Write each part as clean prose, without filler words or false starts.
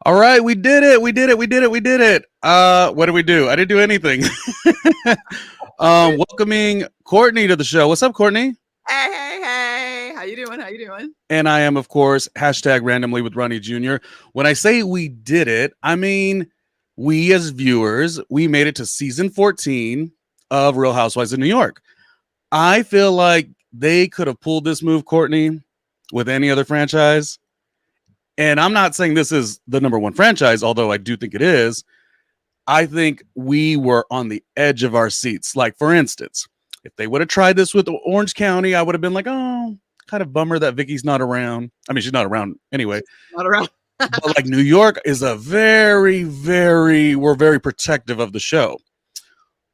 All right, we did it. We did it. We did it. We did it. What did we do? I didn't do anything. Welcoming Courtney to the show. What's up, Courtney? Hey, hey, hey. How you doing? How you doing? And I am, of course, hashtag randomly with Ronnie Jr. When I say we did it, I mean we as viewers, we made it to season 14 of Real Housewives of New York. I feel like they could have pulled this move, Courtney, with any other franchise. And I'm not saying this is the number one franchise, although I do think it is. I think we were on the edge of our seats. Like, for instance, if they would have tried this with Orange County, I would have been like, oh, kind of bummer that Vicky's not around. I mean, she's not around anyway. Not around. But like New York is a we're very protective of the show.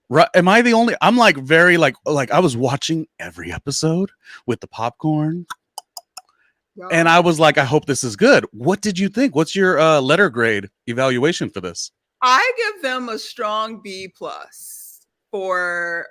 Right? Am I the only? I'm like very like I was watching every episode with the popcorn. And I was like, I hope this is good. What did you think? What's your letter grade evaluation for this? I give them a strong B+ for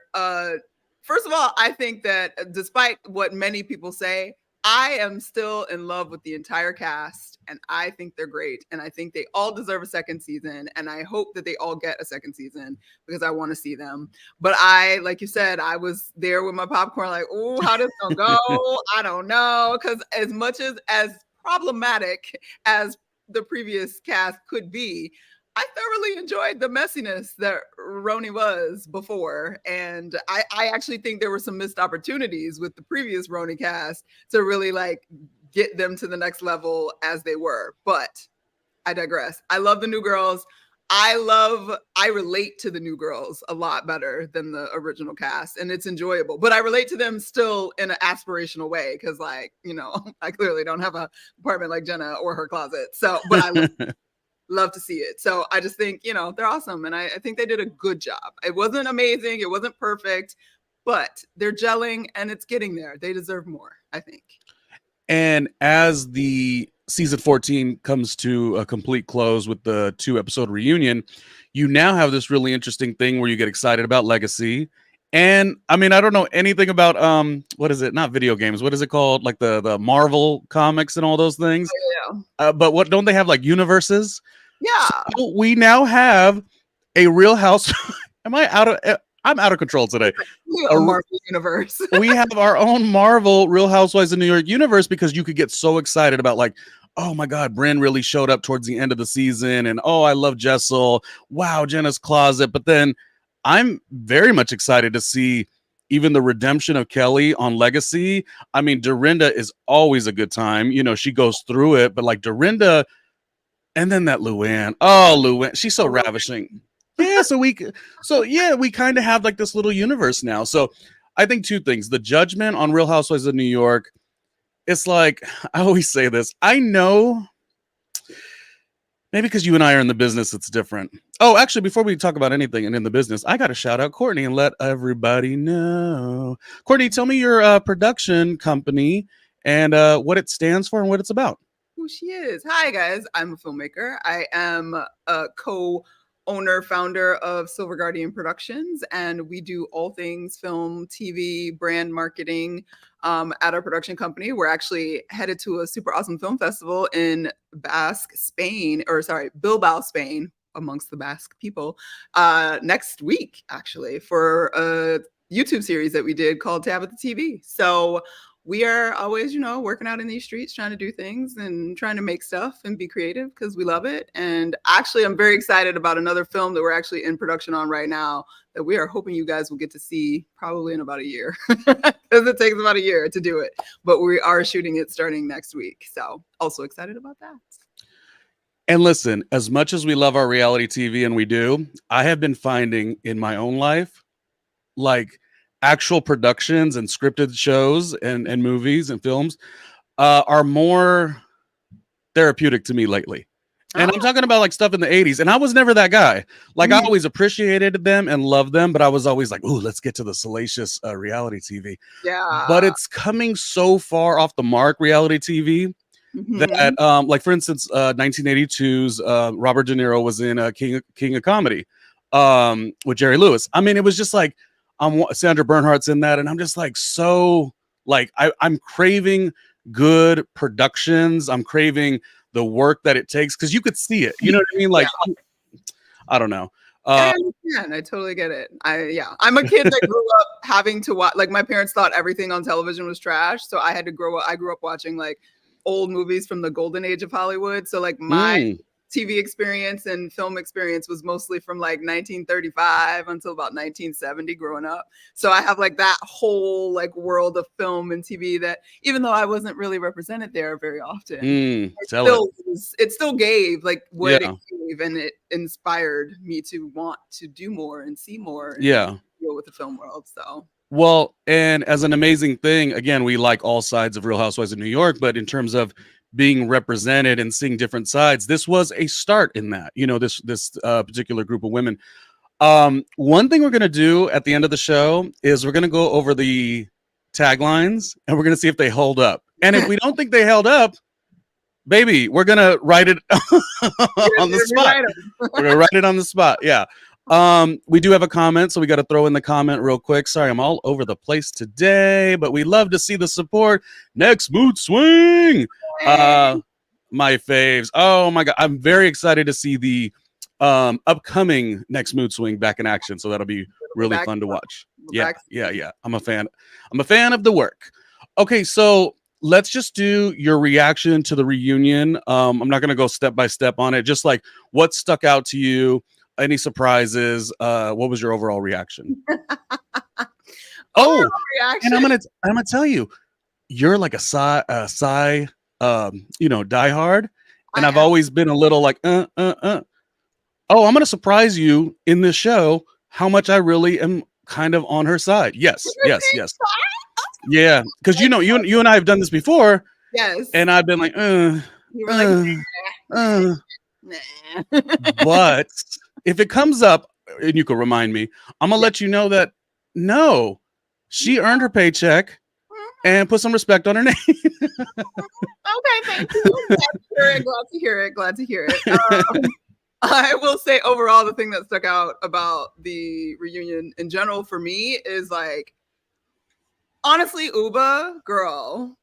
first of all, I think that despite what many people say, I am still in love with the entire cast, and I think they're great, and I think they all deserve a second season, and I hope that they all get a second season because I want to see them. But like you said, I was there with my popcorn like, oh, how this gonna go? I don't know, because as much as problematic as the previous cast could be, I thoroughly enjoyed the messiness that RHONY was before. And I actually think there were some missed opportunities with the previous RHONY cast to really like get them to the next level as they were. But I digress. I love the new girls. I relate to the new girls a lot better than the original cast, and it's enjoyable. But I relate to them still in an aspirational way because, like, you know, I clearly don't have an apartment like Jenna or her closet. So, but I love to see it. So I just think, you know, they're awesome. And I think they did a good job. It wasn't amazing. It wasn't perfect, but they're gelling and it's getting there. They deserve more, I think. And as the season 14 comes to a complete close with the 2-episode reunion, you now have this really interesting thing where you get excited about Legacy. And I mean, I don't know anything about what is it? Not video games. What is it called? Like the Marvel comics and all those things. Oh, yeah. But what don't they have like universes? Yeah. So we now have a Real House. I'm out of control today. A Marvel universe. We have our own Marvel Real Housewives of New York universe because you could get so excited about like, oh my God, Brynn really showed up towards the end of the season, and oh, I love Jessel. Wow, Jenna's closet. But then I'm very much excited to see even the redemption of Kelly on Legacy. I mean, Dorinda is always a good time. You know, she goes through it, but like Dorinda. And then that Luann. Oh, Luann. She's so ravishing. Yeah, so we kind of have like this little universe now. So I think two things. The judgment on Real Housewives of New York. It's like, I always say this. I know, maybe because you and I are in the business, it's different. Oh, actually, before we talk about anything and in the business, I got to shout out Courtney and let everybody know. Courtney, tell me your production company and what it stands for and what it's about. Who she is. Hi, guys. I'm a filmmaker. I am a co-owner, founder of Silver Guardian Productions, and we do all things film, TV, brand marketing at our production company. We're actually headed to a super awesome film festival in Bilbao, Spain, amongst the Basque people, next week, actually, for a YouTube series that we did called Tabitha TV. So we are always, you know, working out in these streets, trying to do things and trying to make stuff and be creative because we love it. And actually, I'm very excited about another film that we're actually in production on right now that we are hoping you guys will get to see probably in about a year because it takes about a year to do it. But we are shooting it starting next week. So also excited about that. And listen, as much as we love our reality TV, and we do, I have been finding in my own life, like, actual productions and scripted shows and movies and films are more therapeutic to me lately. And I'm talking about like stuff in the 80s. And I was never that guy. Like, I always appreciated them and loved them, but I was always like, ooh, let's get to the salacious reality TV. Yeah. But it's coming so far off the mark, reality TV, that like, for instance, 1982's Robert De Niro was in King of Comedy with Jerry Lewis. I mean, it was just like, Sandra Bernhardt's in that, and I'm just like, so like I'm craving good productions. I'm craving the work that it takes, because you could see it. You know what I mean? Like, I don't know. I understand. I totally get it. I'm a kid that grew up having to watch. Like, my parents thought everything on television was trash, so I had to grow up. I grew up watching like old movies from the golden age of Hollywood. So like my TV experience and film experience was mostly from like 1935 until about 1970 growing up. So I have like that whole like world of film and TV that, even though I wasn't really represented there very often, it still gave like what it gave, and it inspired me to want to do more and see more and deal with the film world. So well, and as an amazing thing, again, we like all sides of Real Housewives of New York, but in terms of being represented and seeing different sides, this was a start in that, you know, this particular group of women. One thing we're going to do at the end of the show is we're going to go over the taglines and we're going to see if they hold up. And if we don't think they held up, baby, we're going to write it on the spot. We're going to write it on the spot. Yeah. We do have a comment, so we got to throw in the comment real quick. Sorry, I'm all over the place today, but we love to see the support. Next mood swing. My faves. Oh my God. I'm very excited to see the upcoming next mood swing back in action. So that'll be really fun to watch. Yeah. I'm a fan of the work. Okay. So let's just do your reaction to the reunion. I'm not going to go step by step on it. Just like what stuck out to you, any surprises, what was your overall reaction? And I'm gonna tell you, you're like a Sai diehard, and I've always been a little like Oh, I'm gonna surprise you in this show how much I really am kind of on her side. Yes. Yeah, because you and I have done this before. Yes. And I've been like, you were like, but if it comes up and you can remind me, I'm gonna let you know that no, she earned her paycheck and put some respect on her name. Okay, thank you. Glad to hear it. I will say overall, the thing that stuck out about the reunion in general for me is like, honestly, Uba, girl.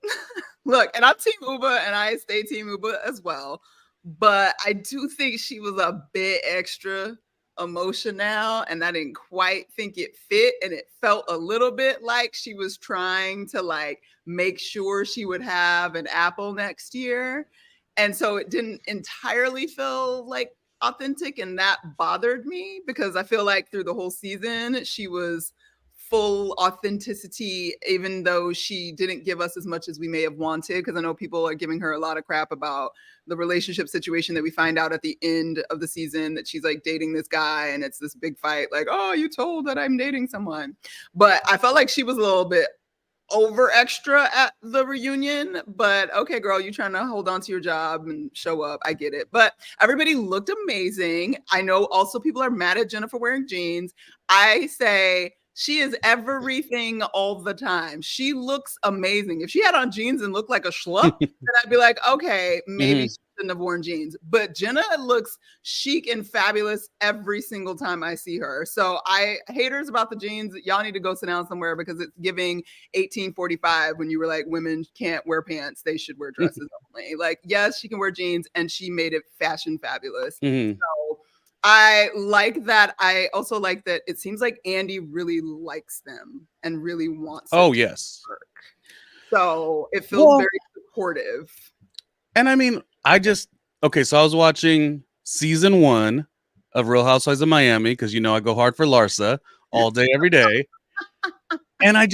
Look, and I'm Team Uba and I stay Team Uba as well. But I do think she was a bit extra emotional, and I didn't quite think it fit. And it felt a little bit like she was trying to like make sure she would have an apple next year. And so it didn't entirely feel like authentic, and that bothered me because I feel like through the whole season, she was full authenticity, even though she didn't give us as much as we may have wanted. Because I know people are giving her a lot of crap about the relationship situation that we find out at the end of the season, that she's like dating this guy and it's this big fight, like, oh, you told that I'm dating someone. But I felt like she was a little bit over extra at the reunion. But okay, girl, you trying to hold on to your job and show up. I get it. But everybody looked amazing. I know also people are mad at Jenna for wearing jeans. I say she is everything all the time. She looks amazing. If she had on jeans and looked like a schlup, then I'd be like, okay, maybe she shouldn't have worn jeans. But Jenna looks chic and fabulous every single time I see her. So haters about the jeans, y'all need to go sit down somewhere, because it's giving 1845 when you were like, women can't wear pants, they should wear dresses only. Like, yes, she can wear jeans, and she made it fashion fabulous. So I like that. I also like that it seems like Andy really likes them and really wants to work. So it feels very supportive. And I mean, so I was watching season 1 of Real Housewives of Miami, because I go hard for Larsa all day, every day. And I've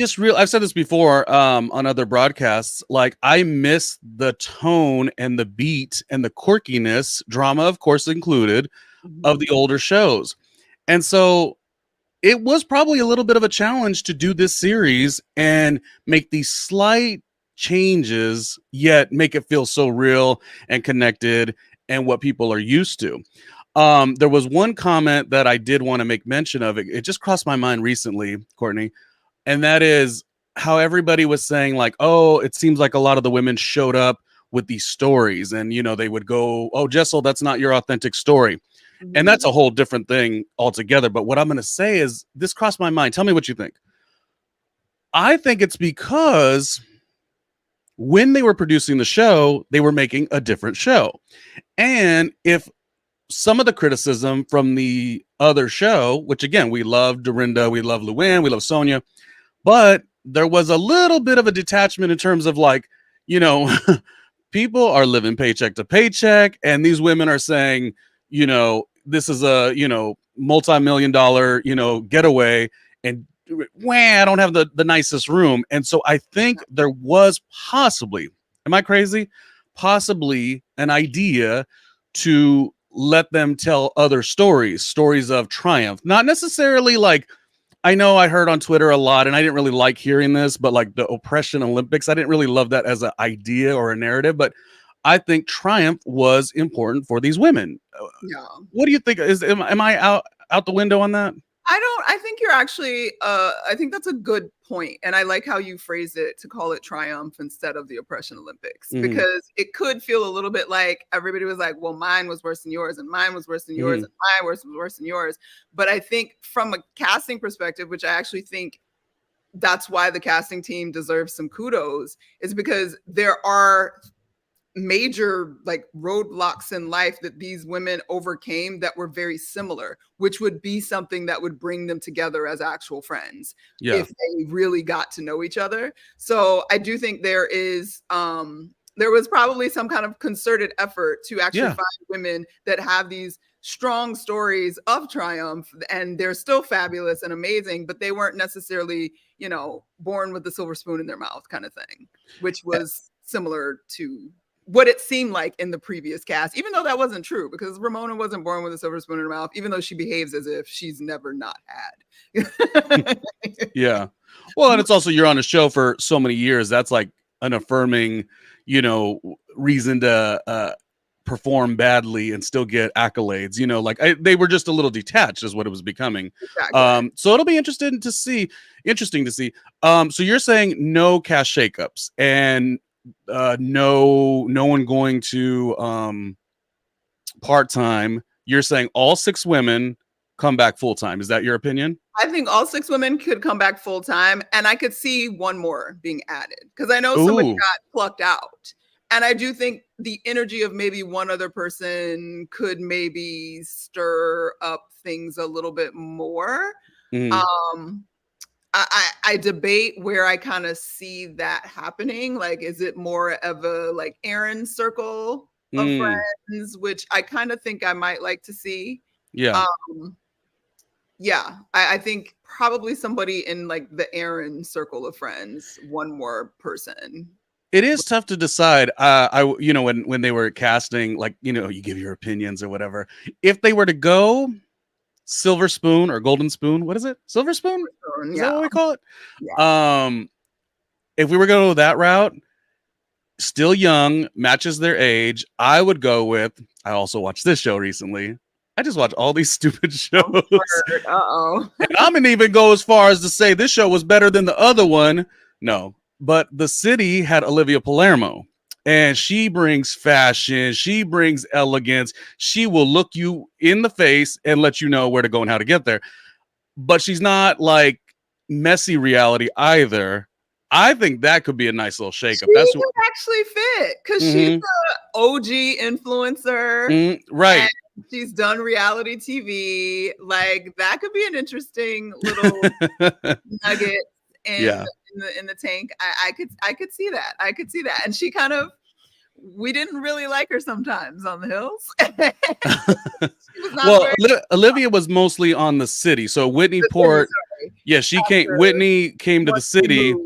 said this before on other broadcasts, like I miss the tone and the beat and the quirkiness, drama of course included, of the older shows. And so it was probably a little bit of a challenge to do this series and make these slight changes, yet make it feel so real and connected and what people are used to. There was one comment that I did want to make mention of. It just crossed my mind recently, Courtney, and that is how everybody was saying like, oh, it seems like a lot of the women showed up with these stories, and they would go, oh, Jessel, that's not your authentic story. And that's a whole different thing altogether. But what I'm going to say is, this crossed my mind. Tell me what you think. I think it's because when they were producing the show, they were making a different show. And if some of the criticism from the other show, which again, we love Dorinda, we love Luann, we love Sonia, but there was a little bit of a detachment in terms of like, you know, people are living paycheck to paycheck, and these women are saying, you know, this is a, you know, multi-million dollar, you know, getaway, and wah, I don't have the nicest room. And so I think there was possibly, am I crazy? Possibly an idea to let them tell other stories of triumph, not necessarily like, I know I heard on Twitter a lot, and I didn't really like hearing this, but like the oppression Olympics, I didn't really love that as an idea or a narrative, but I think triumph was important for these women. Yeah. What do you think? Am I out the window on that? I think you're actually, I think that's a good point. And I like how you phrase it to call it triumph instead of the oppression Olympics, because it could feel a little bit like everybody was like, well, mine was worse than yours, and mine was worse than yours, and mine was worse than yours. But I think from a casting perspective, which I actually think that's why the casting team deserves some kudos, is because there are major like roadblocks in life that these women overcame that were very similar, which would be something that would bring them together as actual friends if they really got to know each other. So I do think there was probably some kind of concerted effort to actually find women that have these strong stories of triumph, and they're still fabulous and amazing, but they weren't necessarily, you know, born with the silver spoon in their mouth kind of thing, which was similar to what it seemed like in the previous cast, even though that wasn't true, because Ramona wasn't born with a silver spoon in her mouth, even though she behaves as if she's never not had. Yeah. Well, and it's also, you're on a show for so many years. That's like an affirming, you know, reason to perform badly and still get accolades, you know, like they were just a little detached is what it was becoming. Exactly. So it'll be interesting to see. So you're saying no cast shakeups and no one going to part-time. You're saying all 6 women come back full-time. Is that your opinion? I think all 6 women could come back full-time, and I could see one more being added, because I know somebody got plucked out. And I do think the energy of maybe one other person could maybe stir up things a little bit more. I debate where I kind of see that happening. Like, is it more of a like Aaron circle of friends, which I kind of think I might like to see. Yeah. I think probably somebody in like the Aaron circle of friends, one more person. It is tough to decide. You know, when they were casting, like, you know, you give your opinions or whatever. If they were to go silver spoon or golden spoon, what is it? Silver spoon? Is that what we call it? Yeah. If we were going to go that route, still young, matches their age, I would go with, I also watched this show recently. I just watch all these stupid shows. And I'm gonna even go as far as to say this show was better than the other one. No, but The City had Olivia Palermo, and she brings fashion, she brings elegance, she will look you in the face and let you know where to go and how to get there. But she's not like messy reality either. I think that could be a nice little shakeup. That's what actually fit, because she's an OG influencer, right? She's done reality TV. Like, that could be an interesting little nugget in the tank. I could see that. I could see that. And she kind of, we didn't really like her sometimes on the hills. Olivia was mostly on The City. So Whitney Port, Whitney came to The City.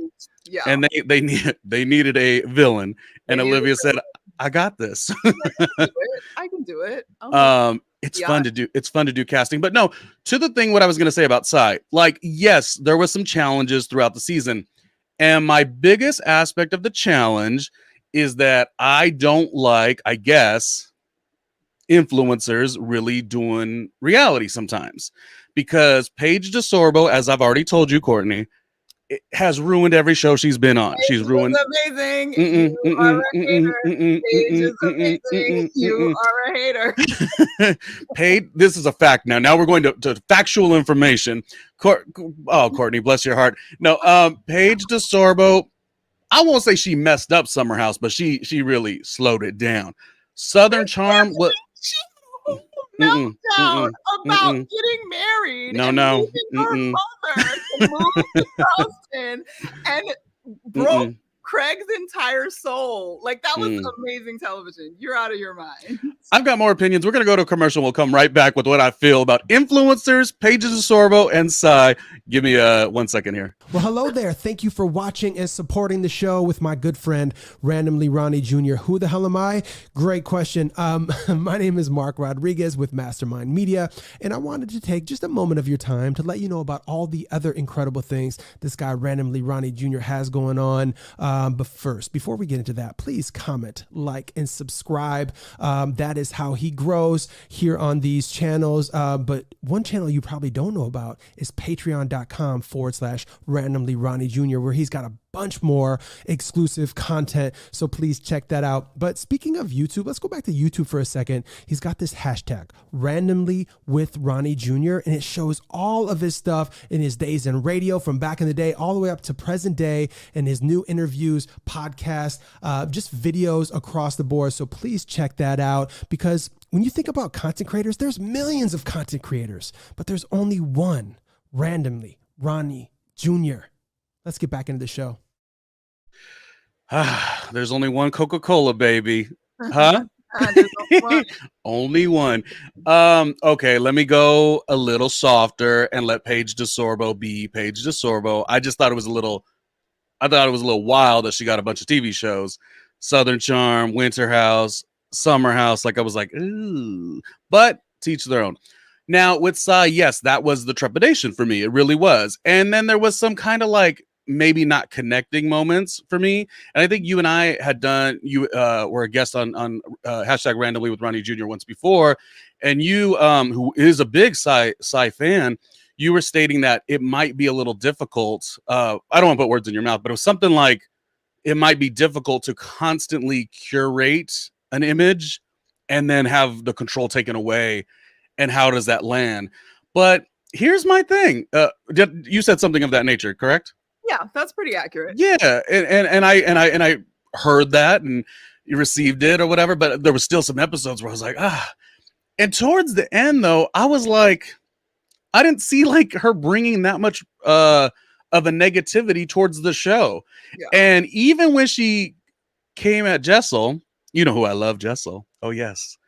Yeah. And they needed a villain, and Olivia said, "I got this. I can do it." It's fun to do. It's fun to do casting, but no. To the thing, what I was going to say about Sai, like, yes, there was some challenges throughout the season, and my biggest aspect of the challenge is that I don't like, I guess, influencers really doing reality sometimes, because Paige DeSorbo, as I've already told you, Courtney, it has ruined every show she's been on. She's ruined. Amazing. You are a hater. Paige is amazing. You are a hater. Paige, this is a fact now. Now we're going to factual information. Courtney, bless your heart. No, Paige DeSorbo, I won't say she messed up Summer House, but she really slowed it down. Southern Charm, what? She had a whole meltdown about getting married and leaving her mother to move to Charleston and broke Craig's entire soul. Like, that was amazing television. You're out of your mind. I've got more opinions. We're going to go to a commercial. We'll come right back with what I feel about influencers, Paige DeSorbo, and Sai. Give me 1 second here. Well, hello there. Thank you for watching and supporting the show with my good friend, Randomly Ronnie Jr. Who the hell am I? Great question. My name is Mark Rodriguez with Mastermind Media, and I wanted to take just a moment of your time to let you know about all the other incredible things this guy, Randomly Ronnie Jr. has going on. But first, before we get into that, please comment, like, and subscribe. That is how he grows here on these channels. But one channel you probably don't know about is patreon.com/randomly Ronnie Jr., where he's got a bunch more exclusive content. So please check that out. But speaking of YouTube, let's go back to YouTube for a second. He's got this hashtag randomly with Ronnie Jr. and it shows all of his stuff in his days in radio from back in the day, all the way up to present day, and his new interviews, podcasts, just videos across the board. So please check that out, because when you think about content creators, there's millions of content creators, but there's only one, Randomly Ronnie Jr. Let's get back into the show. There's only one Coca-Cola, baby. Huh? Only one. Okay, let me go a little softer and let Paige DeSorbo be Paige DeSorbo. I just thought it was a little wild that she got a bunch of TV shows. Southern Charm, Winter House, Summer House. Like, I was like, ooh. But teach their own. Now with Sai, yes, that was the trepidation for me. It really was. And then there was some kind of like maybe not connecting moments for me. And I think you and I had done, you were a guest on hashtag randomly with Ronnie Jr. once before. And you, who is a big Sai fan, you were stating that it might be a little difficult. I don't want to put words in your mouth, but it was something like it might be difficult to constantly curate an image and then have the control taken away. And how does that land? But here's my thing. You said something of that nature, correct? Yeah, that's pretty accurate. Yeah, and I heard that and you received it or whatever, but there was still some episodes where I was like, ah. And towards the end, though, I was like, I didn't see like her bringing that much of a negativity towards the show. Yeah. And even when she came at Jessel, you know who I love, Jessel. Oh yes,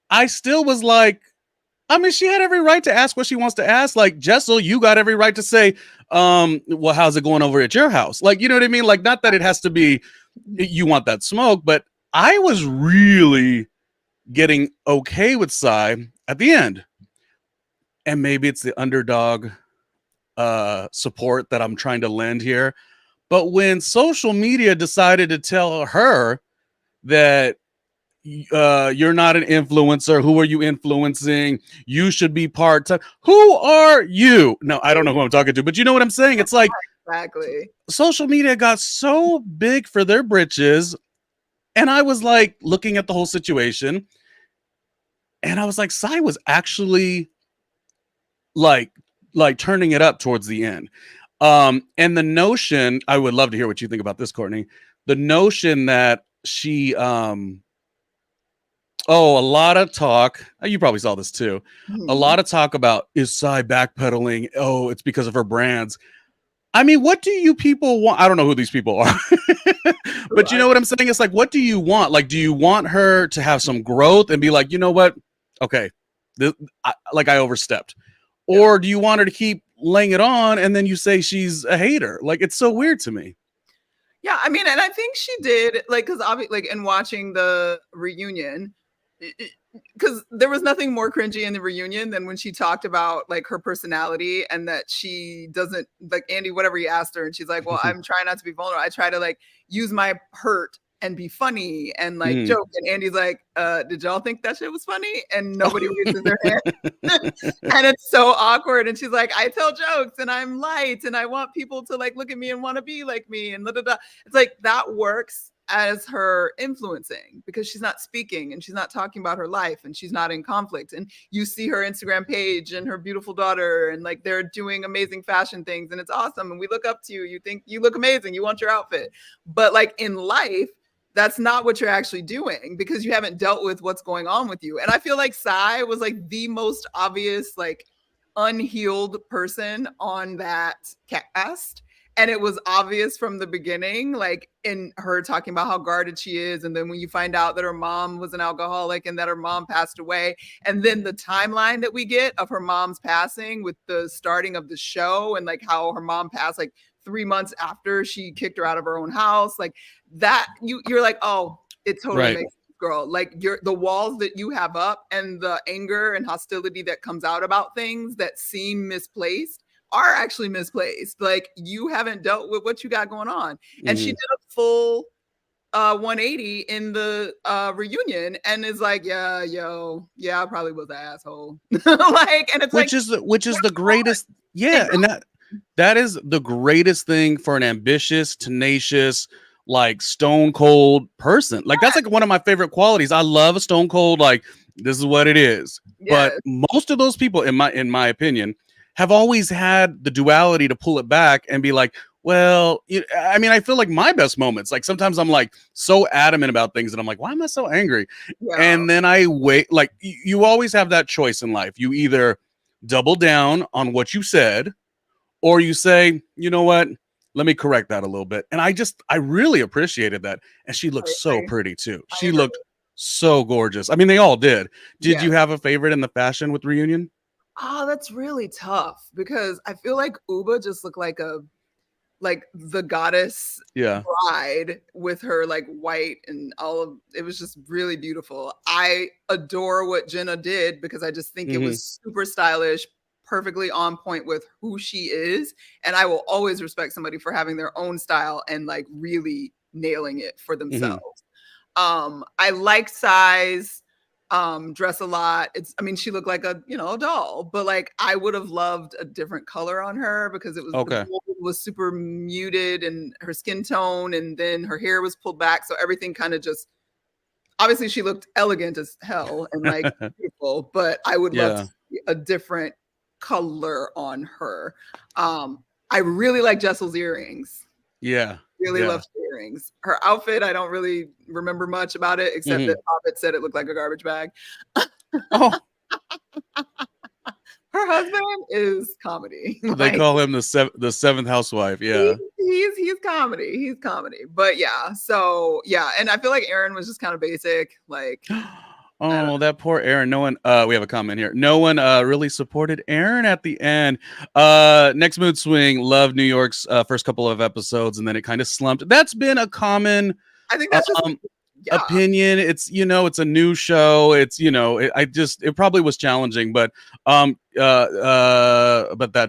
I still was like, I mean, she had every right to ask what she wants to ask. Like, Jessel, you got every right to say, well, how's it going over at your house? Like, you know what I mean? Like, not that it has to be, you want that smoke, but I was really getting okay with Sai at the end. And maybe it's the underdog support that I'm trying to lend here. But when social media decided to tell her that you're not an influencer, who are you influencing? You should be part-time. Who are you? No, I don't know who I'm talking to, but you know what I'm saying? It's like, exactly. Social media got so big for their britches. And I was like looking at the whole situation. And I was like, Sai was actually like turning it up towards the end. And the notion, I would love to hear what you think about this, Courtney. The notion that she, a lot of talk. You probably saw this too. A lot of talk about, is Sai backpedaling? Oh, it's because of her brands. I mean, what do you people want? I don't know who these people are, but you know what I'm saying? It's like, what do you want? Like, do you want her to have some growth and be like, you know what? Okay, I overstepped. Or do you want her to keep laying it on and then you say she's a hater? Like, it's so weird to me. Yeah, I mean, and I think she did, like, because obviously, like, in watching the reunion, because there was nothing more cringy in the reunion than when she talked about like her personality and that she doesn't like Andy, whatever he asked her. And she's like, well, I'm trying not to be vulnerable. I try to like use my hurt and be funny and like joke. And Andy's like, did y'all think that shit was funny? And nobody raises their hand. And it's so awkward. And she's like, I tell jokes and I'm light and I want people to like look at me and want to be like me and da, da, da. It's like, that works as her influencing because she's not speaking and she's not talking about her life and she's not in conflict. And you see her Instagram page and her beautiful daughter and like they're doing amazing fashion things and it's awesome. And we look up to you. You think you look amazing. You want your outfit. But like in life, that's not what you're actually doing because you haven't dealt with what's going on with you. And I feel like Sai was like the most obvious, like unhealed person on that cast. And it was obvious from the beginning, like in her talking about how guarded she is. And then when you find out that her mom was an alcoholic and that her mom passed away. And then the timeline that we get of her mom's passing with the starting of the show and like how her mom passed like 3 months after she kicked her out of her own house. Like that, you're like, oh, it totally makes sense, girl. Like the walls that you have up and the anger and hostility that comes out about things that seem misplaced are actually misplaced. Like you haven't dealt with what you got going on. And she did a full 180 in the reunion and is like, yeah, I probably was an asshole. Like, and it's which is the greatest. Yeah. And that is the greatest thing for an ambitious, tenacious, like stone cold person. Like that's like one of my favorite qualities. I love a stone cold, like this is what it is. Yes. But most of those people, in my opinion, have always had the duality to pull it back and be like, well, I mean, I feel like my best moments, like sometimes I'm like so adamant about things and I'm like, why am I so angry? Yeah. And then I wait, like you always have that choice in life. You either double down on what you said or you say, you know what, let me correct that a little bit. And I really appreciated that. And she looked so pretty too. She looked so gorgeous. I mean, they all did. Did you have a favorite in the fashion with reunion? Oh, that's really tough because I feel like Uba just looked like the goddess bride with her like white and all of it was just really beautiful. I adore what Jenna did because I just think it was super stylish, perfectly on point with who she is. And I will always respect somebody for having their own style and like really nailing it for themselves. I like Sai's dress a lot. She looked like a doll, but like I would have loved a different color on her because it was the gold was super muted and her skin tone and then her hair was pulled back, so everything kind of just obviously she looked elegant as hell and like beautiful, but I would love to see a different color on her. I really like Jessel's earrings. Really love earrings. Her outfit, I don't really remember much about it except that Hobbit said it looked like a garbage bag. Her husband is comedy. They call him the seventh housewife. Yeah, he's comedy. He's comedy. But yeah, so yeah, and I feel like Aaron was just kind of basic, like. Oh, that poor Aaron. No one, we have a comment here. No one really supported Aaron at the end. Next mood swing, love New York's first couple of episodes, and then it kind of slumped. That's been a common I think that's just opinion. It's it's a new show. It's it probably was challenging, but that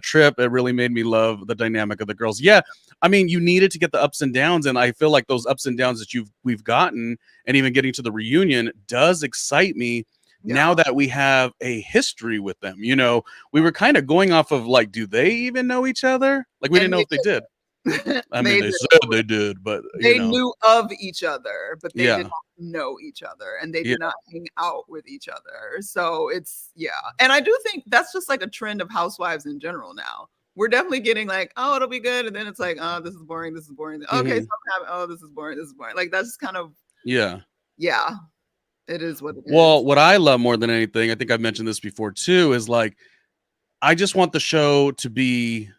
trip, it really made me love the dynamic of the girls. Yeah. I mean, you needed to get the ups and downs, and I feel like those ups and downs that we've gotten, and even getting to the reunion, does excite me now that we have a history with them. We were kind of going off of like, do they even know each other? Like we didn't know if they did. I mean, they said they did, but they knew of each other, but they did not know each other, and they did not hang out with each other. So it's and I do think that's just like a trend of housewives in general now. We're definitely getting like, oh, it'll be good. And then it's like, oh, this is boring. This is boring. Okay, oh, this is boring. This is boring. Like, that's just kind of, yeah, it is what it is. Well, what I love more than anything, I think I've mentioned this before too, is like, I just want the show to be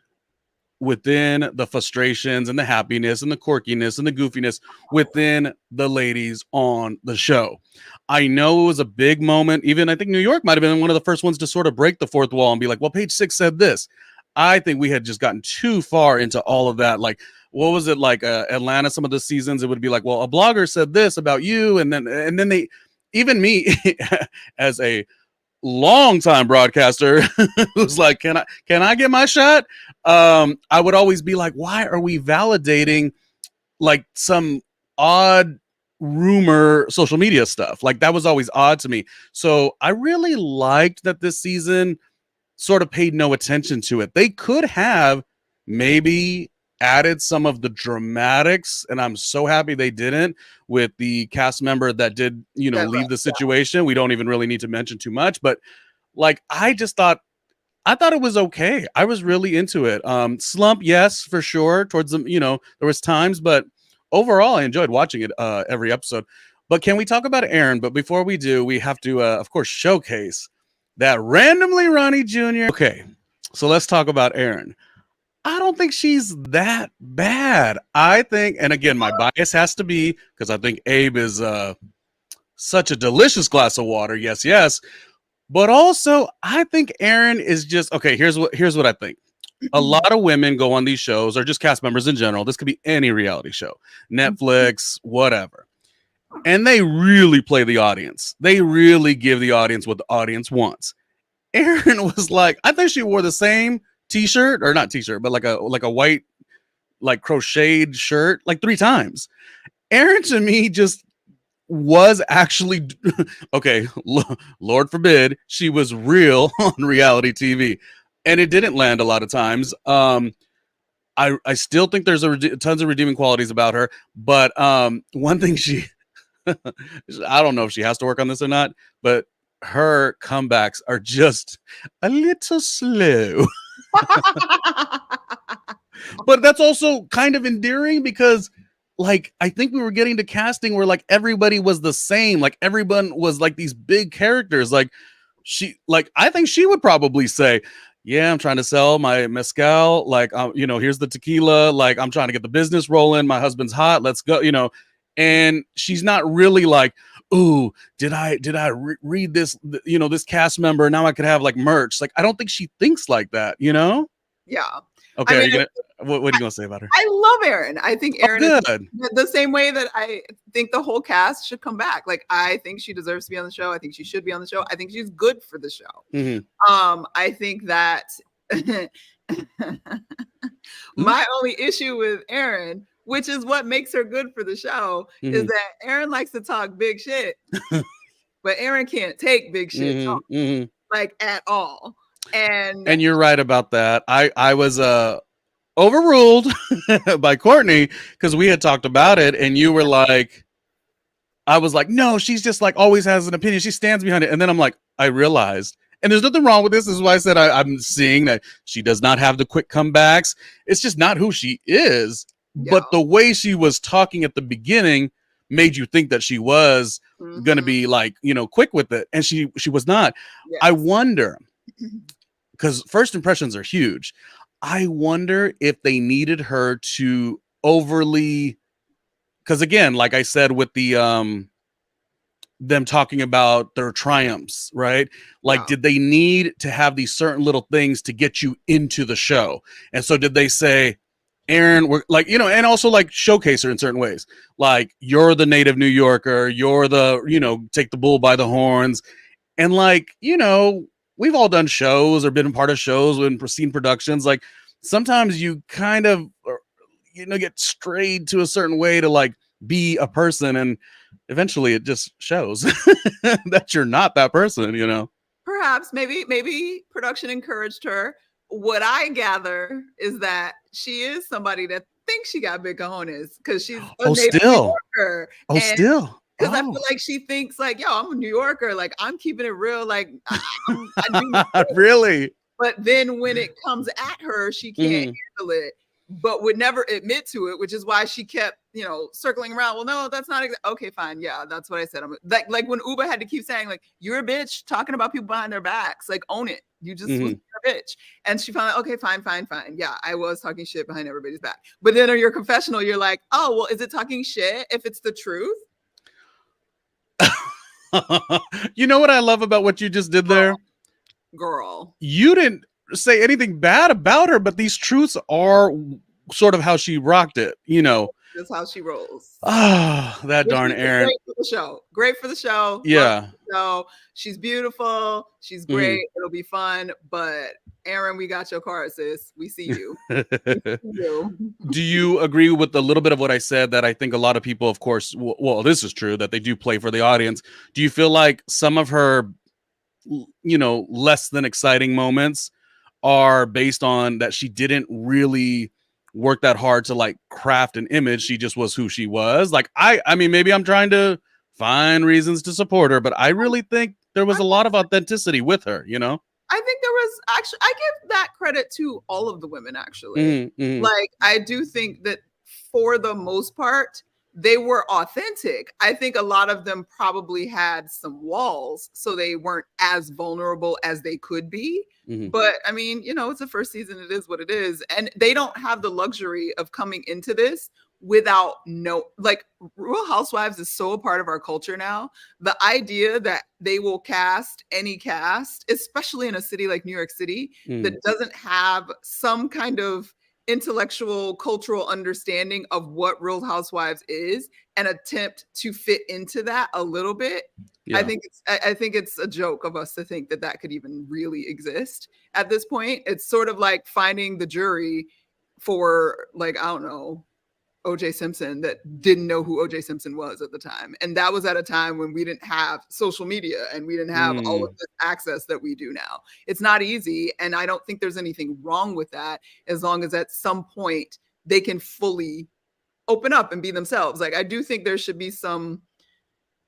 within the frustrations and the happiness and the quirkiness and the goofiness within the ladies on the show. I know it was a big moment. Even I think New York might have been one of the first ones to sort of break the fourth wall and be like, well, page 6 said this. I think we had just gotten too far into all of that. Like, what was it like Atlanta? Some of the seasons, it would be like, well, a blogger said this about you. And then they, even me as a longtime broadcaster who's like, can I get my shot? I would always be like, why are we validating like some odd rumor social media stuff? Like that was always odd to me. So I really liked that this season sort of paid no attention to it. They could have maybe added some of the dramatics, and I'm so happy they didn't, with the cast member that did, you know, leave the situation. We don't even really need to mention too much, but like I thought it was okay. I was really into it. Slump, yes, for sure. Towards the, you know, there was times, but overall, I enjoyed watching it every episode. But can we talk about Aaron? But before we do, we have to, of course, showcase that randomly Ronnie Jr. Okay, so let's talk about Aaron. I don't think she's that bad. I think, and again, my bias has to be because I think Abe is such a delicious glass of water. Yes, yes. But also, I think Aaron is just okay. Here's what I think. A lot of women go on these shows, or just cast members in general. This could be any reality show, Netflix, whatever. And they really play the audience. They really give the audience what the audience wants. Aaron was like, I think she wore the same t-shirt, or not t-shirt, but like a white, like crocheted shirt, like 3 times. Aaron to me just was actually okay. Lord forbid she was real on reality TV, and it didn't land a lot of times. I still think there's tons of redeeming qualities about her, but one thing she I don't know if she has to work on this or not, but her comebacks are just a little slow. But that's also kind of endearing because like I think we were getting to casting where like everybody was the same, like everyone was like these big characters. Like I think she would probably say, yeah, I'm trying to sell my mezcal, like you know, here's the tequila, like I'm trying to get the business rolling, my husband's hot, let's go, you know. And she's not really like, ooh, did I read this, you know, this cast member, now I could have like merch. Like I don't think she thinks like that, you know. Yeah. Okay, I mean, what are you gonna say about her? I love Aaron. I think Aaron is good. The same way that I think the whole cast should come back. Like I think she deserves to be on the show. I think she should be on the show. I think she's good for the show. Mm-hmm. I think that my only issue with Aaron, which is what makes her good for the show, is that Aaron likes to talk big shit, but Aaron can't take big shit like at all. And you're right about that. I was overruled by Courtney because we had talked about it, and you were like, I was like, no, she's just like always has an opinion. She stands behind it. And then I'm like, I realized, and there's nothing wrong with this. This is why I said I'm seeing that she does not have the quick comebacks. It's just not who she is. Yeah. But the way she was talking at the beginning made you think that she was gonna be like, you know, quick with it, and she was not. Yes. I wonder, because first impressions are huge. I wonder if they needed her to overly, because again, like I said, with the them talking about their triumphs, right? Like, did they need to have these certain little things to get you into the show? And so did they say, Aaron, we're like, you know, and also like showcase her in certain ways. Like, you're the native New Yorker, you're the, you know, take the bull by the horns. And like, you know, we've all done shows or been a part of shows in seen productions. Like sometimes you kind of, you know, get strayed to a certain way to like be a person, and eventually it just shows that you're not that person, you know. Perhaps maybe production encouraged her. What I gather is that she is somebody that thinks she got big cojones because she's a native New Yorker. Because I feel like she thinks like, yo, I'm a New Yorker. Like, I'm keeping it real. Like, I do really. But then when it comes at her, she can't handle it, but would never admit to it, which is why she kept, you know, circling around. Well, no, that's not okay, fine. Yeah, that's what I said. I'm like when Uba had to keep saying, like, you're a bitch talking about people behind their backs. Like, own it. You just was a bitch. And she found out, okay, fine. Yeah, I was talking shit behind everybody's back. But then on your confessional, you're like, oh, well, is it talking shit if it's the truth? You know what I love about what you just did there? Girl. You didn't say anything bad about her, but these truths are sort of how she rocked it, you know. That's how she rolls. Ah, that darn Aaron. Great for the show. Great for the show. Yeah. So she's beautiful. She's great. It'll be fun. But Aaron, we got your card, sis. We see you. Do you agree with a little bit of what I said, that I think a lot of people, of course, well, this is true, that they do play for the audience. Do you feel like some of her, you know, less than exciting moments are based on that she didn't really work that hard to like craft an image. She just was who she was. Like I mean, maybe I'm trying to find reasons to support her, but I really think there was a lot of authenticity with her, you know? I think there was actually, I give that credit to all of the women, actually. Like, I do think that for the most part, they were authentic. I think a lot of them probably had some walls, so they weren't as vulnerable as they could be. But I mean, you know, it's the first season. It is what it is. And they don't have the luxury of coming into this without like Real Housewives is so a part of our culture now. The idea that they will cast any cast, especially in a city like New York City, that doesn't have some kind of intellectual, cultural understanding of what Real Housewives is and attempt to fit into that a little bit. Yeah. I think it's a joke of us to think that that could even really exist at this point. It's sort of like finding the jury for, like, I don't know, OJ Simpson that didn't know who OJ Simpson was at the time. And that was at a time when we didn't have social media and we didn't have all of this access that we do now. It's not easy. And I don't think there's anything wrong with that, as long as at some point they can fully open up and be themselves. Like, I do think there should be some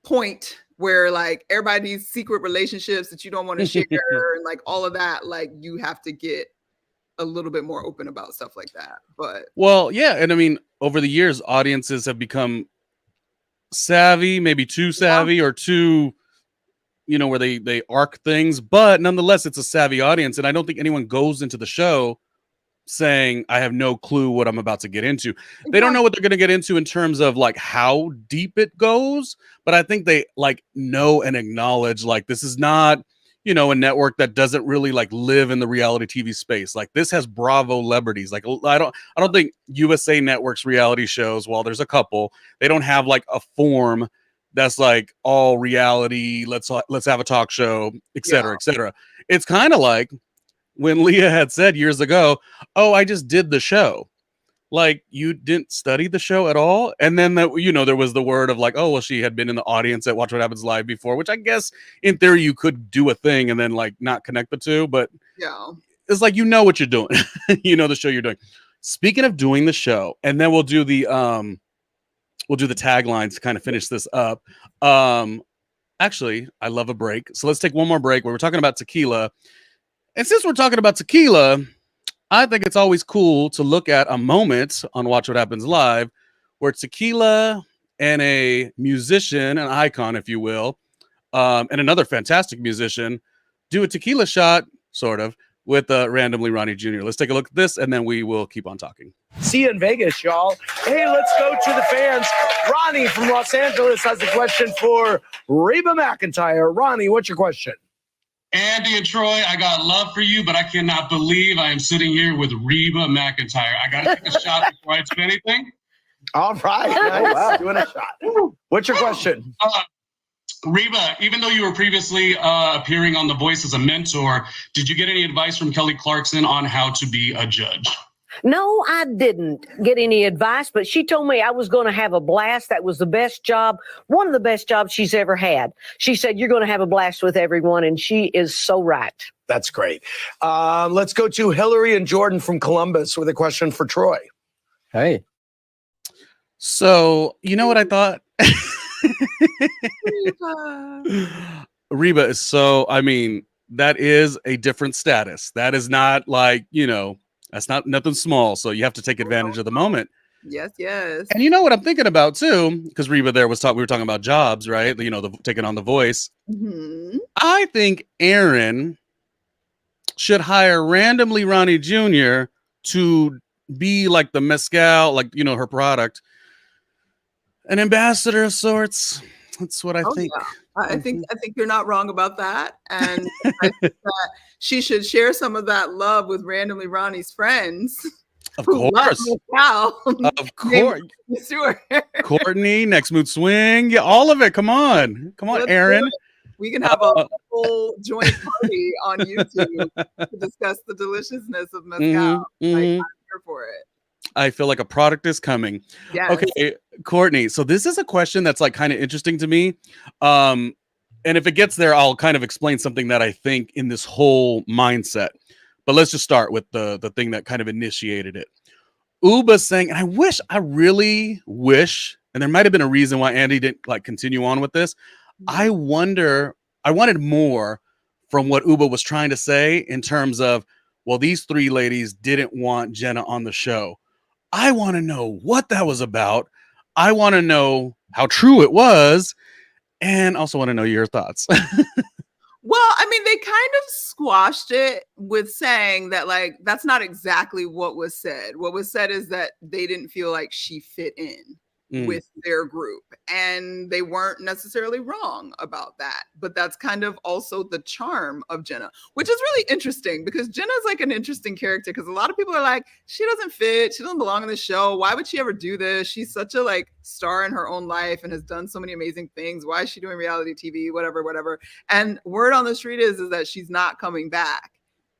point where, like, everybody's secret relationships that you don't want to share and like all of that, like, you have to get a little bit more open about stuff like that. But well, yeah. And I mean, over the years, audiences have become savvy, maybe too savvy or too, you know, where they arc things, but nonetheless, it's a savvy audience. And I don't think anyone goes into the show saying, I have no clue what I'm about to get into. They don't know what they're going to get into in terms of like how deep it goes. But I think they like know and acknowledge, like, this is not, you know, a network that doesn't really like live in the reality TV space. Like, this has Bravo celebrities. Like, I don't think USA Network's reality shows, while there's a couple, they don't have like a form that's like all reality. Let's have a talk show, et cetera, et cetera. It's kind of like when Leah had said years ago, oh, I just did the show. Like, you didn't study the show at all. And then, you know, there was the word of like, oh, well, she had been in the audience at Watch What Happens Live before, which I guess in theory you could do a thing and then like not connect the two. But yeah, it's like, you know what you're doing. You know the show you're doing. Speaking of doing the show, and then we'll do the taglines to kind of finish this up. Actually, I love a break. So let's take one more break where we're talking about tequila. And since we're talking about tequila, I think it's always cool to look at a moment on Watch What Happens Live where tequila and a musician, an icon, if you will, and another fantastic musician do a tequila shot, sort of, with randomly Ronnie Jr. Let's take a look at this, and then we will keep on talking. See you in Vegas, y'all. Hey, let's go to the fans. Ronnie from Los Angeles has a question for Reba McEntire. Ronnie, what's your question? Andy and Troy, I got love for you, but I cannot believe I am sitting here with Reba McEntire. I got to take a shot before I do anything. All right. Nice. Wow. Doing a shot. What's your question? Reba, even though you were previously appearing on The Voice as a mentor, did you get any advice from Kelly Clarkson on how to be a judge? No, I didn't get any advice, but she told me I was going to have a blast. That was the best job, one of the best jobs she's ever had. She said, you're going to have a blast with everyone, and she is so right. That's great. Let's go to Hillary and Jordan from Columbus with a question for Troy. Hey. So, you know what I thought? Reba is so, I mean, that is a different status. That is not like, you know, that's not nothing small. So you have to take advantage of the moment. Yes, yes. And you know what I'm thinking about too, because Reba there we were talking about jobs, right? You know, taking on The Voice. Mm-hmm. I think Aaron should hire randomly Ronnie Jr. to be like the mezcal, like, you know, her product, an ambassador of sorts. That's what I think. Yeah. I think you're not wrong about that. And I think that she should share some of that love with randomly Ronnie's friends. Of course. Of course. Stewart. Courtney, Next Mood Swing. Yeah, all of it. Come on. Let's Aaron. We can have a whole joint party on YouTube to discuss the deliciousness of mezcal. Mm-hmm. I'm here for it. I feel like a product is coming. Yes. Okay, Courtney. So this is a question that's like kind of interesting to me. And if it gets there, I'll kind of explain something that I think in this whole mindset. But let's just start with the thing that kind of initiated it. Uba saying, and I really wish, and there might have been a reason why Andy didn't like continue on with this. I wanted more from what Uba was trying to say in terms of, well, these three ladies didn't want Jenna on the show. I want to know what that was about. I want to know how true it was. And also want to know your thoughts. Well, I mean, they kind of squashed it with saying that, like, that's not exactly what was said. What was said is that they didn't feel like she fit in with their group. And they weren't necessarily wrong about that. But that's kind of also the charm of Jenna, which is really interesting because Jenna's like an interesting character because a lot of people are like, she doesn't fit. She doesn't belong in the show. Why would she ever do this? She's such a like star in her own life and has done so many amazing things. Why is she doing reality TV? Whatever. And word on the street is that she's not coming back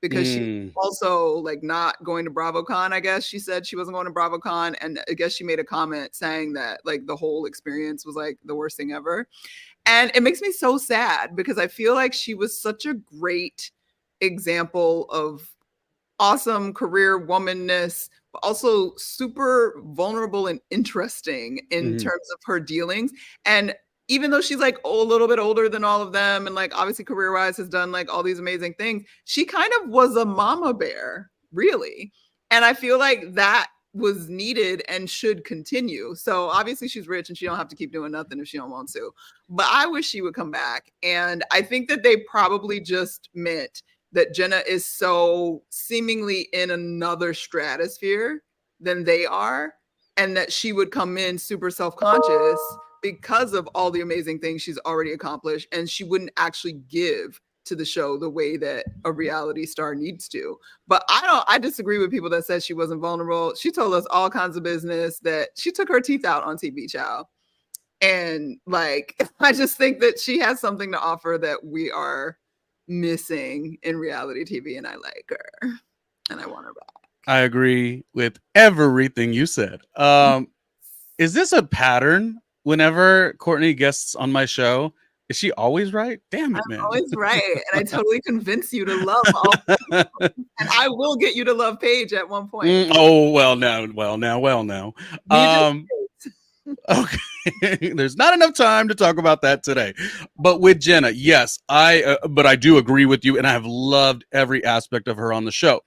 because she's also like not going to BravoCon. I guess she said she wasn't going to BravoCon, and I guess she made a comment saying that like the whole experience was like the worst thing ever. And it makes me so sad because I feel like she was such a great example of awesome career womanness, but also super vulnerable and interesting in terms of her dealings. And even though she's like a little bit older than all of them and like obviously career-wise has done like all these amazing things, she kind of was a mama bear, really. And I feel like that was needed and should continue. So obviously she's rich and she don't have to keep doing nothing if she don't want to. But I wish she would come back. And I think that they probably just meant that Jenna is so seemingly in another stratosphere than they are, and that she would come in super self-conscious because of all the amazing things she's already accomplished, and she wouldn't actually give to the show the way that a reality star needs to. But I disagree with people that said she wasn't vulnerable. She told us all kinds of business, that she took her teeth out on TV, child. And like, I just think that she has something to offer that we are missing in reality TV, and I like her and I want her back. I agree with everything you said. Is this a pattern? Whenever Courtney guests on my show, is she always right? Damn it, man. I'm always right. And I totally convince you to love all people. And I will get you to love Paige at one point. Well now. Okay. There's not enough time to talk about that today. But with Jenna, yes, but I do agree with you, and I have loved every aspect of her on the show.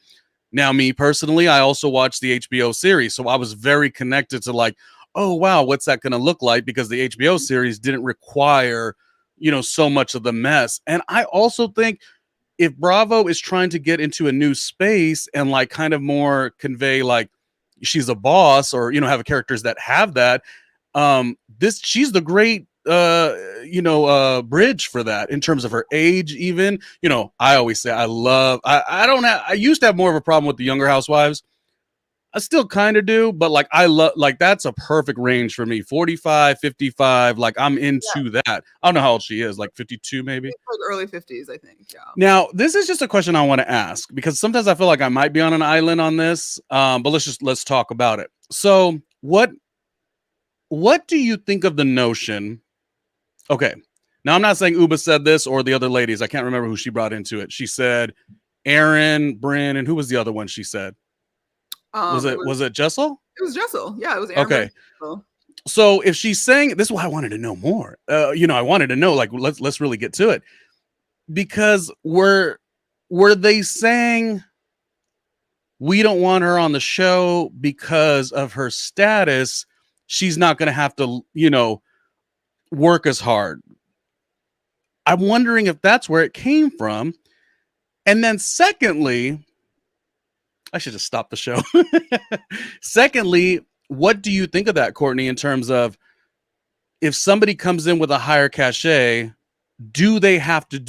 Now, me personally, I also watched the HBO series, so I was very connected to like, oh wow, what's that going to look like? Because the HBO series didn't require, so much of the mess. And I also think if Bravo is trying to get into a new space and like kind of more convey like she's a boss, or have characters that have that, she's the great bridge for that in terms of her age. Even I always say I used to have more of a problem with the younger housewives. I still kind of do, but like I love, like that's a perfect range for me. 45, 55, like I'm into that. I don't know how old she is, like 52 maybe. Like early 50s, I think. Yeah. Now, this is just a question I want to ask because sometimes I feel like I might be on an island on this, but let's talk about it. So what do you think of the notion? Okay, now I'm not saying Uba said this or the other ladies. I can't remember who she brought into it. She said Aaron, Brynn, and who was the other one she said? Was it Jessel? It was Jessel. Yeah, it was Aaron. Okay. So if she's saying, this is why I wanted to know more. I wanted to know, like, let's really get to it. Because were they saying we don't want her on the show because of her status? She's not going to have to, work as hard. I'm wondering if that's where it came from. And then secondly, I should just stop the show. Secondly, what do you think of that, Courtney, in terms of if somebody comes in with a higher cachet, do they have to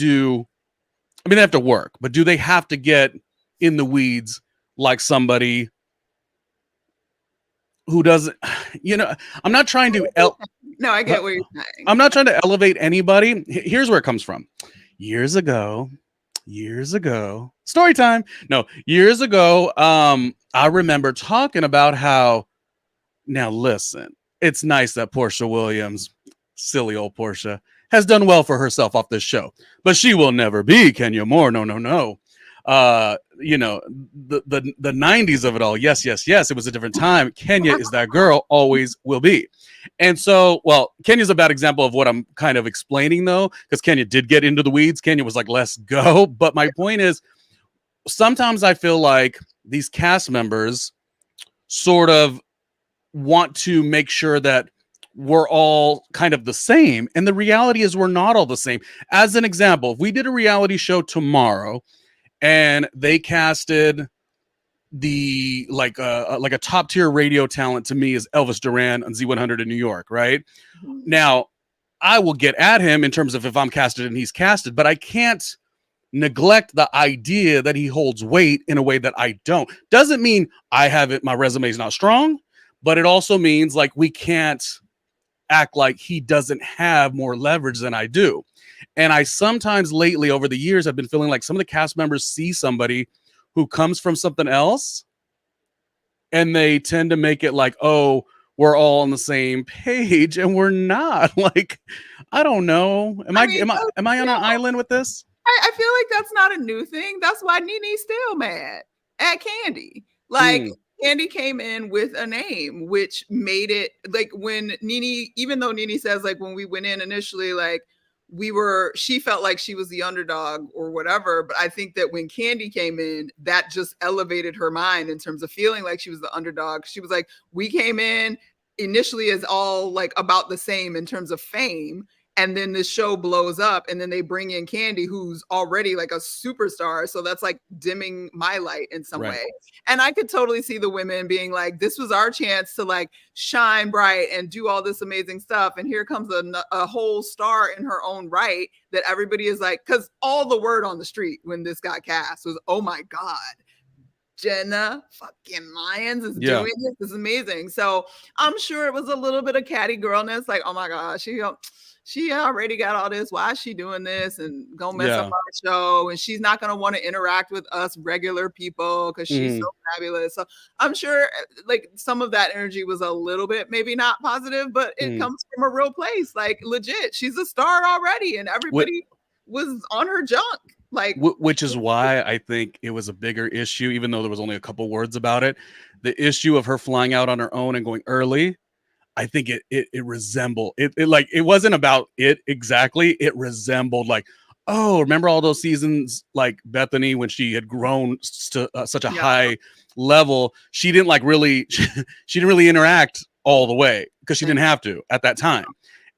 they have to work, but do they have to get in the weeds like somebody who doesn't, I'm not trying to, no, I get what you're saying. I'm not trying to elevate anybody. Here's where it comes from. Years ago, story time. No, years ago, I remember talking about how, now listen, it's nice that Portia Williams, silly old Portia, has done well for herself off this show, but she will never be Kenya Moore. No. you know, the 90s of it all. Yes, yes, yes. It was a different time. Kenya is that girl, always will be. And so, well, Kenya's a bad example of what I'm kind of explaining, though, because Kenya did get into the weeds. Kenya was like, let's go. But my point is, sometimes I feel like these cast members sort of want to make sure that we're all kind of the same. And the reality is we're not all the same. As an example, if we did a reality show tomorrow and they casted the like a top tier radio talent, to me is Elvis Duran on Z100 in New York, right? Now, I will get at him in terms of if I'm casted and he's casted, but I can't neglect the idea that he holds weight in a way that I don't. Doesn't mean I haven't, my resume is not strong, but it also means like we can't act like he doesn't have more leverage than I do. And I sometimes lately over the years have been feeling like some of the cast members see somebody who comes from something else and they tend to make it like, oh, we're all on the same page, and we're not. Like, I don't know. Am I on an island with this? I feel like that's not a new thing. That's why Nene's still mad at Candy. Like, Candy came in with a name, which made it like when Nene, even though Nene says like when we went in initially, like she felt like she was the underdog or whatever. But I think that when Candy came in, that just elevated her mind in terms of feeling like she was the underdog. She was like, we came in initially as all like about the same in terms of fame. And then the show blows up and then they bring in Candy, who's already like a superstar. So that's like dimming my light in some way. And I could totally see the women being like, this was our chance to like shine bright and do all this amazing stuff. And here comes a whole star in her own right that everybody is like, because all the word on the street when this got cast was, oh my God, Jenna fucking Lyons is doing this. This is amazing. So I'm sure it was a little bit of catty girlness. Like, oh my God, she already got all this. Why is she doing this and gonna mess up our show? And she's not gonna want to interact with us regular people because she's so fabulous. So I'm sure like some of that energy was a little bit maybe not positive, but it comes from a real place. Like legit, she's a star already, and everybody was on her junk. Like, which is why I think it was a bigger issue, even though there was only a couple words about it. The issue of her flying out on her own and going early. I think it resembled it like it wasn't about it exactly. It resembled like, oh, remember all those seasons like Bethany when she had grown to such a high level. She didn't like really she didn't really interact all the way because she didn't have to at that time.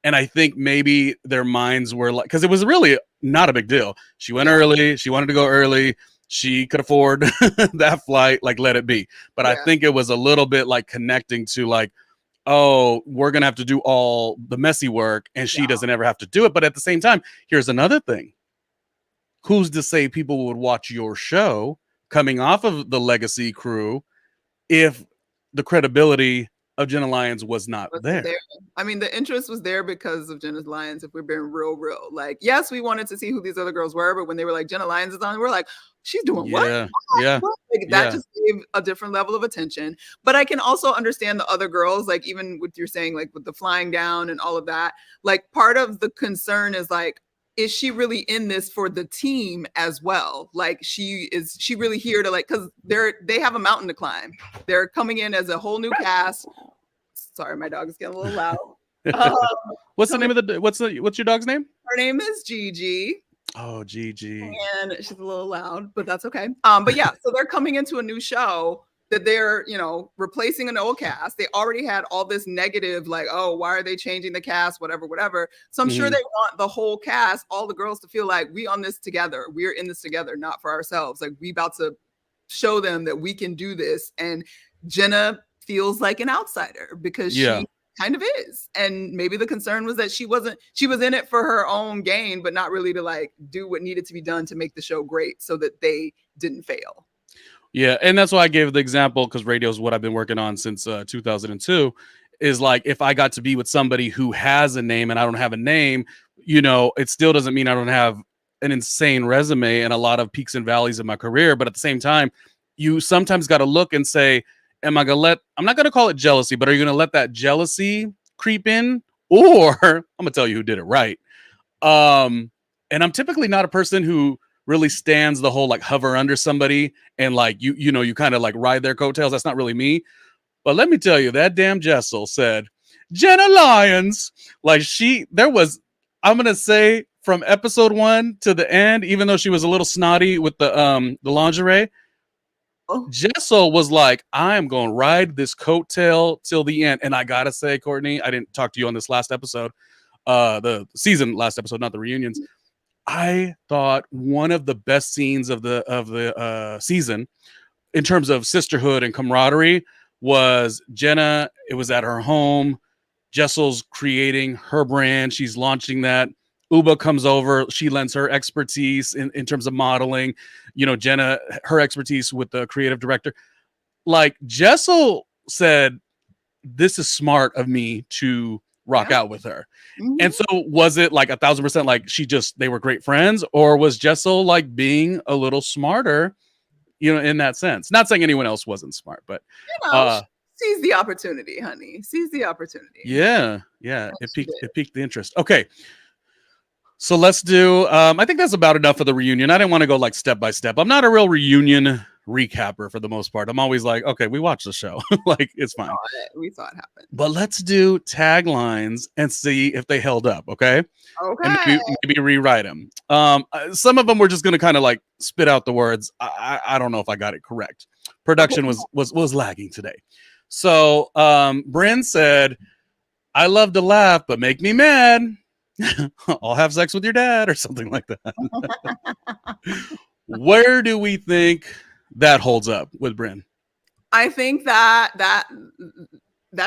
And I think maybe their minds were like, because it was really not a big deal. She went early. She wanted to go early. She could afford that flight. Like, let it be. But I think it was a little bit like connecting to like, oh, we're going to have to do all the messy work and she doesn't ever have to do it. But at the same time, here's another thing. Who's to say people would watch your show coming off of the legacy crew if the credibility of Jenna Lyons was not there? I mean, the interest was there because of Jenna Lyons, if we're being real. Like, yes, we wanted to see who these other girls were, but when they were like, Jenna Lyons is on, we're like, she's doing what? Like, that just gave a different level of attention. But I can also understand the other girls, like even with you're saying, like with the flying down and all of that, like part of the concern is like, is she really in this for the team as well? Like she really here to like, because they have a mountain to climb. They're coming in as a whole new cast. Sorry, my dog is getting a little loud. What's the name of what's your dog's name? Her name is Gigi. Oh, Gigi. And she's a little loud, but that's okay. But yeah, so they're coming into a new show that they're, replacing an old cast. They already had all this negative, like, oh, why are they changing the cast? Whatever. So I'm sure they want the whole cast, all the girls to feel like we on this together. We're in this together, not for ourselves. Like we about to show them that we can do this. And Jenna feels like an outsider because she kind of is. And maybe the concern was that she was in it for her own gain, but not really to like do what needed to be done to make the show great so that they didn't fail. Yeah, and that's why I gave the example, because radio is what I've been working on since 2002, is like if I got to be with somebody who has a name and I don't have a name, it still doesn't mean I don't have an insane resume and a lot of peaks and valleys in my career. But at the same time, you sometimes got to look and say, I'm not going to call it jealousy, but are you going to let that jealousy creep in? Or I'm going to tell you who did it right. And I'm typically not a person who really stands the whole like hover under somebody and like you kind of like ride their coattails. That's not really me. But let me tell you, that damn Jessel said, Jenna Lyons, like I'm gonna say from episode 1 to the end, even though she was a little snotty with the lingerie, Jessel was like, I am gonna ride this coattail till the end. And I gotta say, Courtney, I didn't talk to you on this last episode, the season last episode, not the reunions. I thought one of the best scenes of the season in terms of sisterhood and camaraderie was Jenna. It was at her home. Jessel's creating her brand. She's launching that. Uba comes over. She lends her expertise in terms of modeling. Jenna, her expertise with the creative director. Like Jessel said, this is smart of me to rock out with her. Mm-hmm. And so was it like 1,000% like they were great friends, or was Jessel like being a little smarter, in that sense? Not saying anyone else wasn't smart, but seize the opportunity, honey. Seize the opportunity. Yeah. It piqued the interest. Okay. So let's do, I think that's about enough for the reunion. I didn't want to go like step by step. I'm not a real reunion recapper for the most part. I'm always like, okay, we watched the show. Like, it's fine. We saw it happen. But let's do taglines and see if they held up, okay? Okay. And maybe rewrite them. Some of them we're just going to kind of like spit out the words. I don't know if I got it correct. Production was lagging today. So Brynn said, I love to laugh, but make me mad. I'll have sex with your dad or something like that. Where do we think that holds up with Brynn? I think that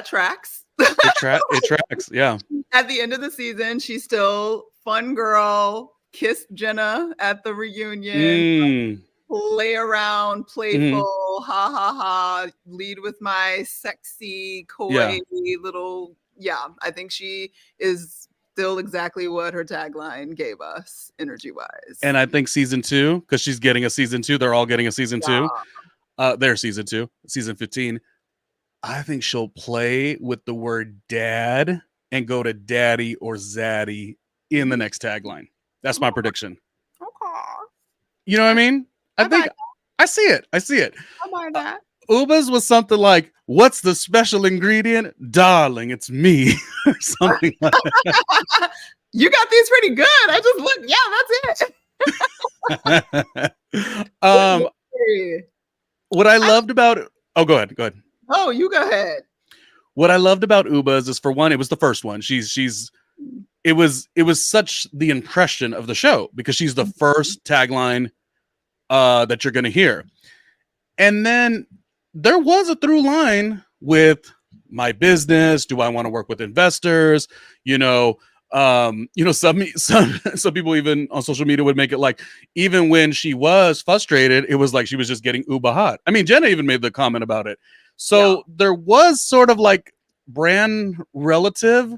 tracks. It tracks, yeah. At the end of the season, she's still fun girl, kissed Jenna at the reunion, play around, playful, ha ha ha, lead with my sexy, coy little, I think she is still exactly what her tagline gave us energy-wise. And I think season 2, because she's getting a season 2, they're all getting a season 2. Their season 2, season 15. I think she'll play with the word dad and go to daddy or zaddy in the next tagline. That's my prediction. Okay. You know what I mean? I see it. I buy that. Uba's was something like, what's the special ingredient? Darling, it's me. Or something like that. You got these pretty good. I just look, that's it. What I loved about it. Oh, go ahead. Oh, you go ahead. What I loved about Uba's is, for one, it was the first one. It was such the impression of the show because she's the first tagline that you're going to hear. And then there was a through line with my business. Do I want to work with investors? Some people even on social media would make it like, even when she was frustrated, it was like she was just getting uber hot. I mean, Jenna even made the comment about it. So there was sort of like brand relative,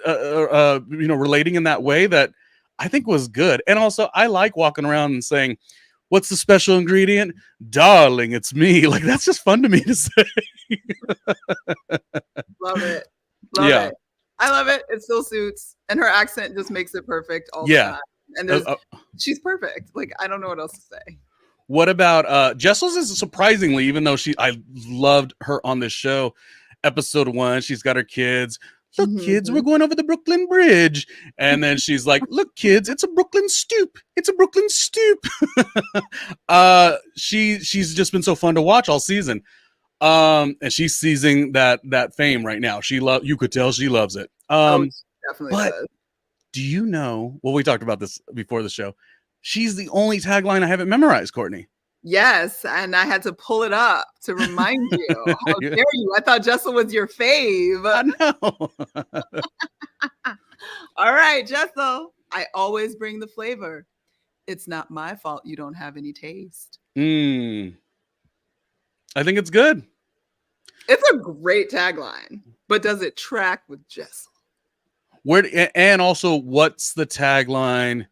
relating in that way that I think was good. And also I like walking around and saying, what's the special ingredient? Darling, it's me. Like, that's just fun to me to say. Love it. Love it. I love it. It still suits. And her accent just makes it perfect all the time. And she's perfect. Like, I don't know what else to say. What about Jessel's is surprisingly, even though I loved her on this show, episode 1, she's got her kids. Look, kids, we're going over the Brooklyn Bridge. And then she's like, look, kids, it's a Brooklyn stoop. It's a Brooklyn stoop. She's just been so fun to watch all season. And she's seizing that fame right now. You could tell she loves it. Definitely does. Do you know, well, we talked about this before the show. She's the only tagline I haven't memorized, Courtney. Yes, and I had to pull it up to remind you. How dare you? I thought Jessel was your fave. I know. All right, Jessel. I always bring the flavor. It's not my fault you don't have any taste. I think it's good. It's a great tagline, but does it track with Jessel? And also, what's the tagline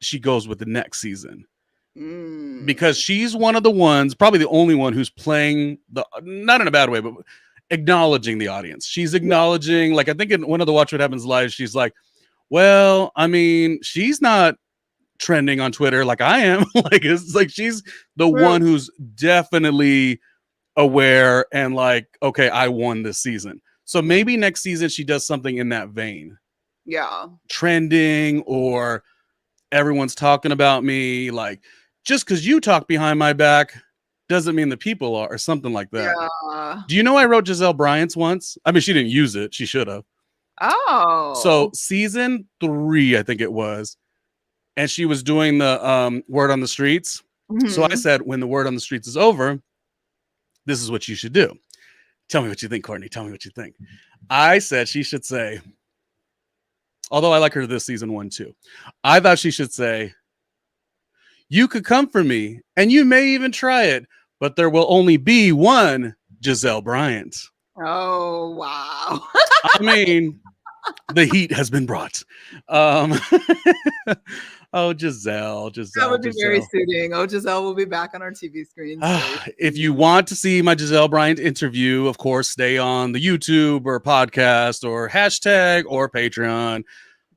she goes with the next season? Because she's one of the ones, probably the only one who's playing not in a bad way, but acknowledging the audience. She's acknowledging, like, I think in one of the Watch What Happens Live, she's like, well, I mean, she's not trending on Twitter like I am. Like it's like she's the Right. one who's definitely aware and like, okay, I won this season. So maybe next season she does something in that vein. Yeah. Trending, or everyone's talking about me. Like, just because you talk behind my back doesn't mean the people are, or something like that. Yeah. Do you know I wrote Giselle Bryant's once? I mean, she didn't use it. She should have. Oh. So season 3, I think it was, and she was doing the word on the streets. So I Mhm. said, when the word on the streets is over, this is what you should do. Tell me what you think, Courtney. Tell me what you think. I said she should say, although I like her this season 1 too, I thought she should say, you could come for me and you may even try it, but there will only be one Giselle Bryant. Oh, wow. I mean, the heat has been brought. Oh, Giselle. That would be very suiting. Oh, Giselle will be back on our TV screens. If you want to see my Giselle Bryant interview, of course, stay on the YouTube or podcast or hashtag or Patreon.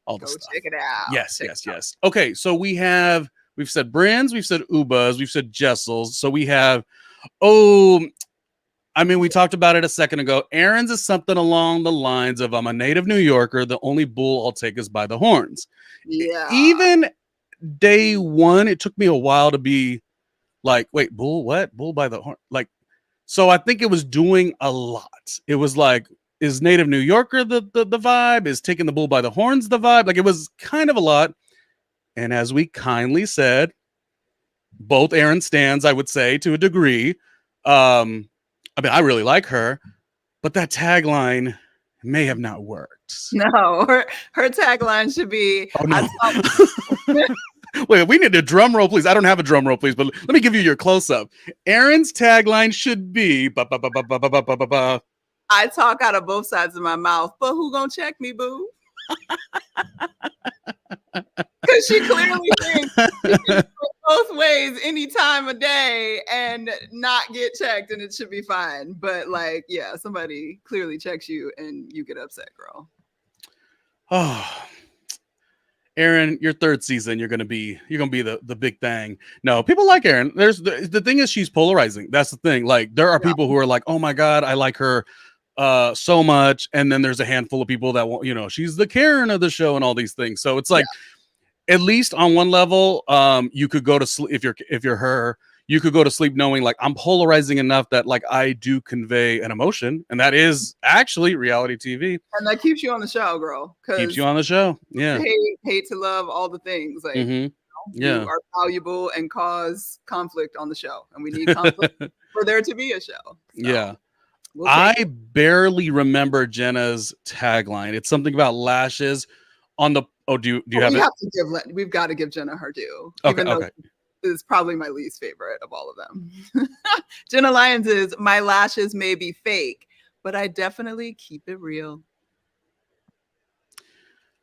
All the Go stuff. check it out. Yes. Okay, so we've said Brynns, we've said Ubas, we've said Jessels. So we have, we talked about it a second ago. Aaron's is something along the lines of, I'm a native New Yorker. The only bull I'll take is by the horns. Yeah. Even day 1, it took me a while to be like, wait, bull, what? Bull by the horn? Like, so I think it was doing a lot. It was like, is native New Yorker the vibe? Is taking the bull by the horns the vibe? Like, it was kind of a lot. And as we kindly said, both Aaron stands, I would say, to a degree. I really like her, but that tagline may have not worked. No, her tagline should be, oh, no. Wait, we need a drum roll, please. I don't have a drum roll, please, but let me give you your close-up. Aaron's tagline should be, I talk out of both sides of my mouth, but who gonna check me, boo? Because she clearly thinks she can do it both ways any time of day and not get checked, and it should be fine. But like, yeah, somebody clearly checks you and you get upset, girl. Oh, Aaron, your 3rd season, you're gonna be the big thing. No, people like Aaron. There's the thing is, she's polarizing. That's the thing. Like, there are people who are like, oh my god, I like her so much, and then there's a handful of people that won't, she's the Karen of the show and all these things. So it's like, at least on one level, you could go to sleep if you're her, you could go to sleep knowing like, I'm polarizing enough that like I do convey an emotion, and that is actually reality TV. And that keeps you on the show, girl. Keeps you on the show. Yeah. Hate to love, all the things. Like, yeah, you are valuable and cause conflict on the show, and we need conflict for there to be a show. So. Yeah. I barely remember Jenna's tagline. It's something about lashes on the. Oh, do you have it? We've got to give Jenna her due. Okay. Even though is probably my least favorite of all of them. Jenna Lyons is, my lashes may be fake, but I definitely keep it real.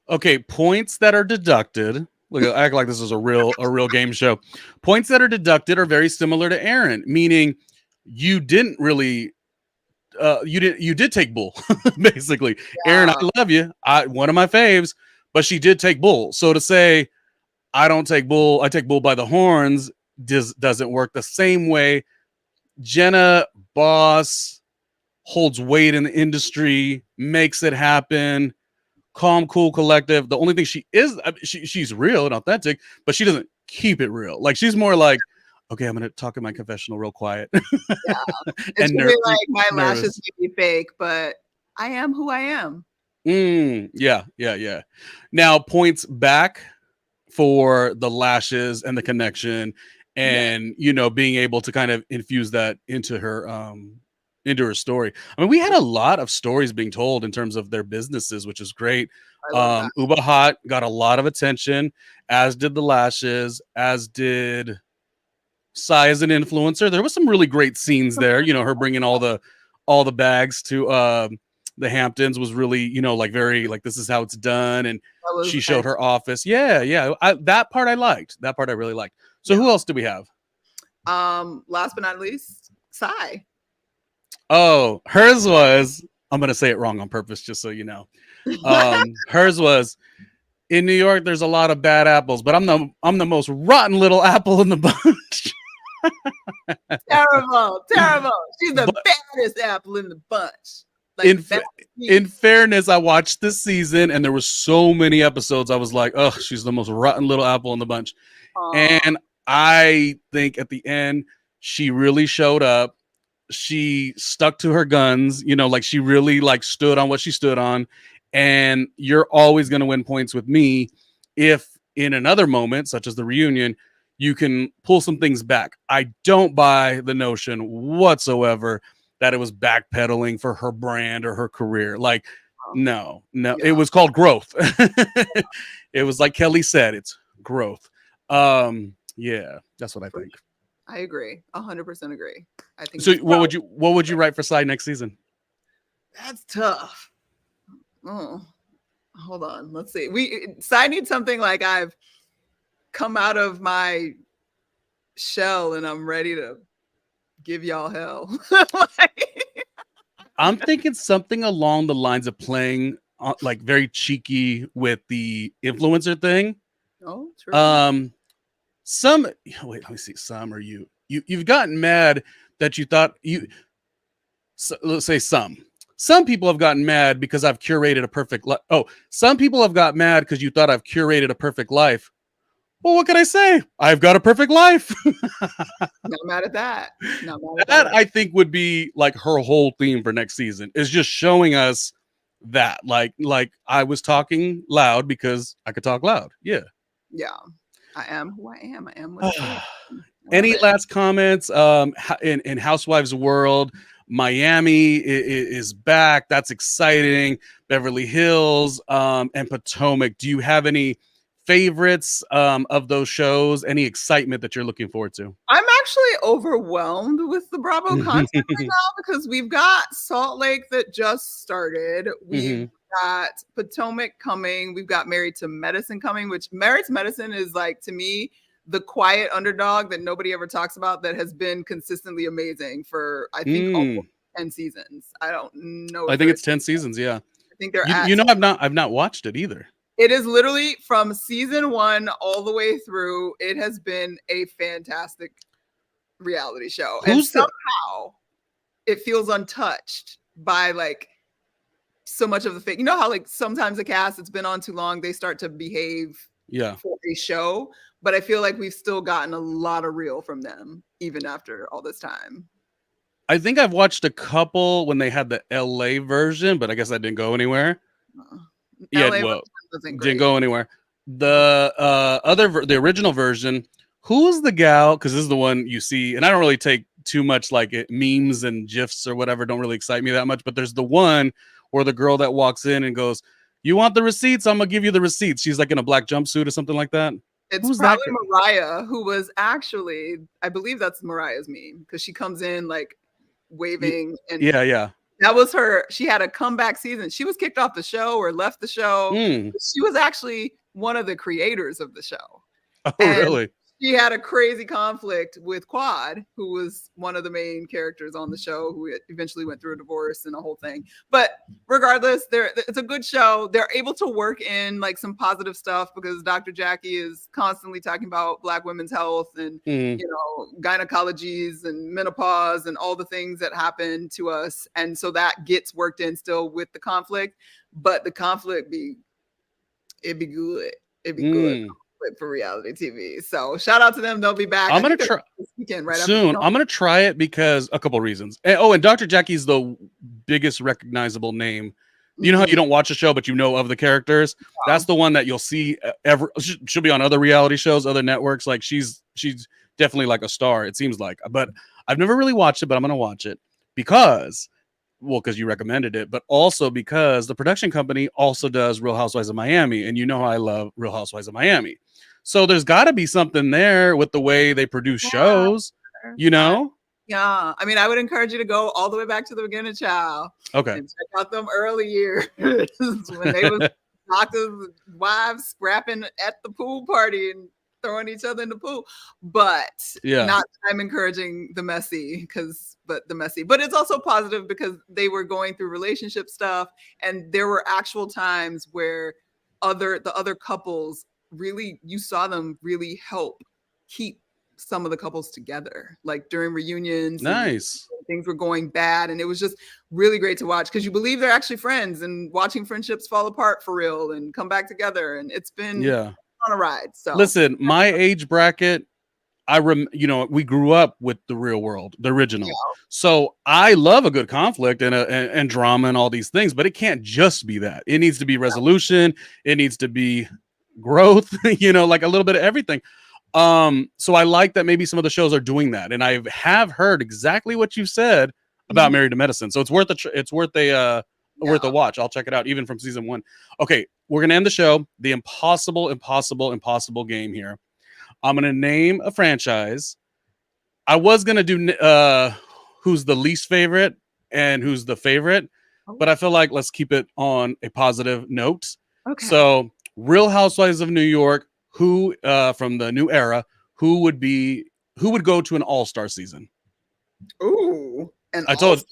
Okay, points that are deducted. Look, act like this is a real game show. Points that are deducted are very similar to Aaron, meaning you didn't really. You did take bull, basically. Yeah. Aaron, I love you. One of my faves, but she did take bull. So to say, I don't take bull, I take bull by the horns, doesn't work the same way. Jenna, boss, holds weight in the industry, makes it happen. Calm, cool, collective. The only thing she is, she's real and authentic, but she doesn't keep it real. Like, she's more like, okay, I'm going to talk in my confessional real quiet. Yeah. It's really like, my lashes may be fake, but I am who I am. Yeah. Now, points back for the lashes and the connection and, being able to kind of infuse that into her story. I mean, we had a lot of stories being told in terms of their businesses, which is great. Uba Hot got a lot of attention, as did the lashes, as did Sai as an influencer. There was some really great scenes there. Her bringing all the bags to the Hamptons was really, like very like, this is how it's done. And she showed her office. Yeah. That part I liked. That part I really liked. So who else do we have? Last but not least, Sai. Oh, hers was, I'm going to say it wrong on purpose, just so you know. Hers was, in New York, there's a lot of bad apples, but I'm the most rotten little apple in the bunch. Terrible. She's the baddest apple in the bunch. Like in fairness, I watched this season and there were so many episodes. I was like, oh, she's the most rotten little apple in the bunch. And I think at the end, she really showed up. She stuck to her guns, like she really like stood on what she stood on. And you're always going to win points with me if in another moment, such as the reunion, you can pull some things back. I don't buy the notion whatsoever that it was backpedaling for her brand or her career. Like, no, it was called growth. It was like Kelly said, it's growth. Yeah, that's what I think. I agree. 100% agree. I think so. What would you write for Sai next season? That's tough. Oh, hold on. Let's see. Sai needs something like I've come out of my shell and I'm ready to give y'all hell. I'm thinking something along the lines of playing like very cheeky with the influencer thing. Oh, true. Wait, let me see. Some or you've gotten mad that you thought let's say some people have gotten mad because I've curated a perfect life. Oh, some people have got mad because you thought I've curated a perfect life. Well, what can I say? I've got a perfect life. Not mad at that. That I think would be like her whole theme for next season is just showing us that like I was talking loud because I could talk loud. Yeah. I am who I am. I am what I am. Any last comments? In Housewives world, Miami is back. That's exciting. Beverly Hills and Potomac. Do you have any favorites of those shows? Any excitement that you're looking forward to? I'm actually overwhelmed with the Bravo content right now because we've got Salt Lake that just started. We've got Potomac coming. We've got Married to Medicine coming, which Married to Medicine is like, to me, the quiet underdog that nobody ever talks about that has been consistently amazing for, I think, almost 10 seasons. I don't know. I think it's 10 seasons. Yeah. I think they're I've not watched it either. It is literally from season 1 all the way through. It has been a fantastic reality show. And somehow it feels untouched by like so much of the thing. You know how like sometimes the cast, it's been on too long, they start to behave for a show. But I feel like we've still gotten a lot of real from them, even after all this time. I think I've watched a couple when they had the LA version, but I guess that didn't go anywhere. Didn't go anywhere. The the original version, who's the gal? Because this is the one you see, and I don't really take too much like memes and gifs or whatever. Don't really excite me that much. But there's the one where the girl that walks in and goes, "You want the receipts? I'm gonna give you the receipts." She's like in a black jumpsuit or something like that. It's probably Mariah, who was actually, I believe that's Mariah's meme because she comes in like waving and that was her. She had a comeback season. She was kicked off the show or left the show. She was actually one of the creators of the show. Oh, really? She had a crazy conflict with Quad, who was one of the main characters on the show, who eventually went through a divorce and a whole thing. But regardless, it's a good show. They're able to work in like some positive stuff because Dr. Jackie is constantly talking about Black women's health and gynecologies and menopause and all the things that happen to us. And so that gets worked in still with the conflict, but the conflict it'd be good. It'd be good for reality TV. So shout out to them. They'll be back. I'm gonna try this weekend, right soon. I'm gonna try it because a couple reasons. And Dr. Jackie's the biggest recognizable name. You know how you don't watch a show, but you know of the characters. That's the one that you'll see she'll be on other reality shows, other networks. Like she's definitely like a star, it seems like. But I've never really watched it, but I'm gonna watch it because you recommended it, but also because the production company also does Real Housewives of Miami, and you know how I love Real Housewives of Miami. So there's got to be something there with the way they produce shows, you know? Yeah. I mean, I would encourage you to go all the way back to the beginning, child. Okay. And check out them early years when they was doctors' wives scrapping at the pool party and throwing each other in the pool. But I'm encouraging the messy but it's also positive because they were going through relationship stuff and there were actual times where other couples really, you saw them really help keep some of the couples together, like during reunions. Nice. Things were going bad, and it was just really great to watch because you believe they're actually friends, and watching friendships fall apart for real and come back together, and it's been on a ride. So listen, my age bracket, we grew up with The Real World, the original. So I love a good conflict and drama and all these things, but it can't just be that. It needs to be resolution. It needs to be growth, like a little bit of everything. So I like that maybe some of the shows are doing that. And I have heard exactly what you said about Married to Medicine. So it's worth a watch. I'll check it out even from season 1. Okay, we're going to end the show. The impossible game here. I'm going to name a franchise. I was going to do who's the least favorite and who's the favorite, but I feel like let's keep it on a positive note. Okay. So Real Housewives of New York, who from the new era, who would go to an all-star season? Ooh, season?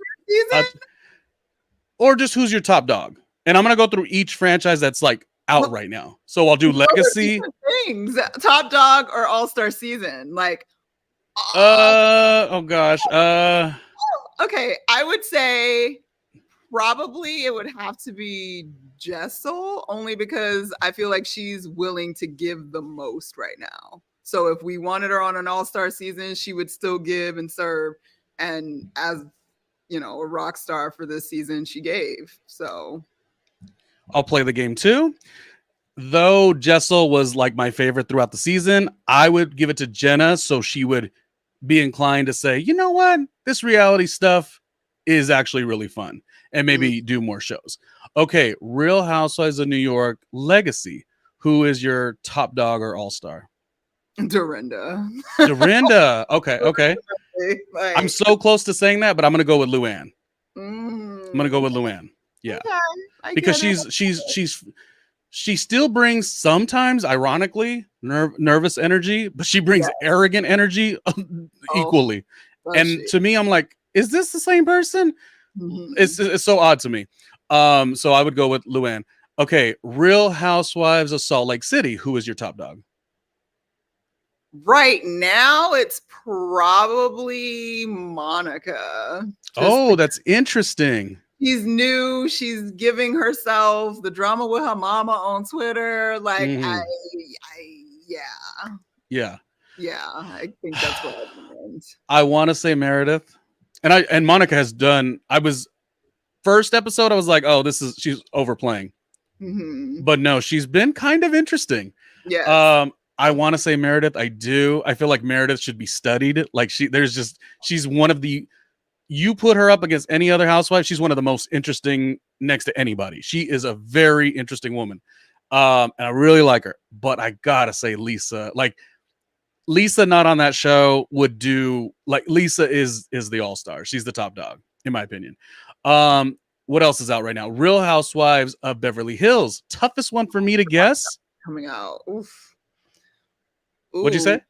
Or just who's your top dog? And I'm going to go through each franchise that's like out right now. So I'll do legacy things, top dog or all-star season. Like, oh gosh. Okay, I would say probably it would have to be Jessel, only because I feel like she's willing to give the most right now. So if we wanted her on an all-star season, she would still give and serve. And as a rock star for this season, she gave. So I'll play the game too. Though Jessel was like my favorite throughout the season, I would give it to Jenna so she would be inclined to say, you know what? This reality stuff is actually really fun, and maybe do more shows. Okay, Real Housewives of New York legacy. Who is your top dog or all-star? Dorinda. Okay. Like, I'm so close to saying that, but I'm gonna go with Luann. I'm gonna go with Luann. Yeah. Okay, because she still brings sometimes, ironically, nervous energy, but she brings arrogant energy equally. To me, I'm like, is this the same person? It's so odd to me. So I would go with Luann. Okay, Real Housewives of Salt Lake City. Who is your top dog? Right now, it's probably Monica. That's interesting. She's new. She's giving herself the drama with her mama on Twitter. Like, I think that's what I meant. I want to say Meredith, and Monica has done. First episode, I was like, oh, she's overplaying, but no, she's been kind of interesting. Yeah. I want to say Meredith. I do. I feel like Meredith should be studied. Like she's one of the. You put her up against any other housewife, she's one of the most interesting next to anybody. She is a very interesting woman. And I really like her. But I gotta say Lisa. Like Lisa not on that show would do, like, Lisa is the all-star. She's the top dog, in my opinion. What else is out right now? Real Housewives of Beverly Hills. Toughest one for me to guess. Coming out. Oof. What'd you say?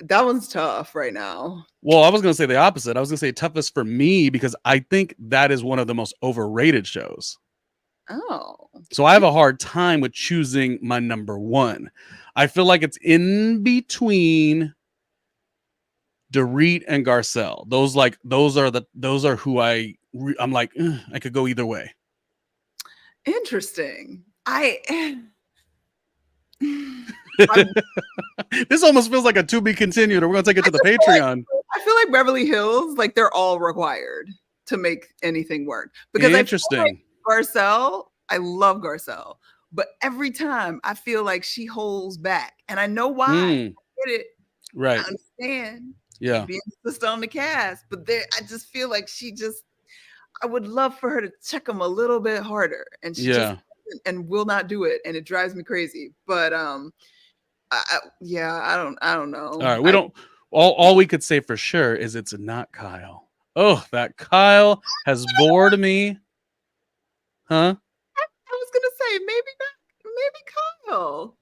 That one's tough right now. Well, I was going to say the opposite. I was going to say toughest for me because I think that is one of the most overrated shows. Oh. So I have a hard time with choosing my number one. I feel like it's in between Dorit and Garcelle. Those are who I'm like, I could go either way. Interesting. This almost feels like a to be continued, or we're gonna take it to the Patreon. I feel like Beverly Hills, like they're all required to make anything work. Because interesting. I feel like Garcelle, I love Garcelle, but every time I feel like she holds back, and I know why. I get it. Right. I understand. Yeah. Being sister on the cast, but I just feel like I would love for her to check them a little bit harder, and she just and will not do it, and it drives me crazy. But I don't know. All right, all we could say for sure is it's not Kyle. Oh, that Kyle has bored me. Huh? I was gonna say maybe Kyle.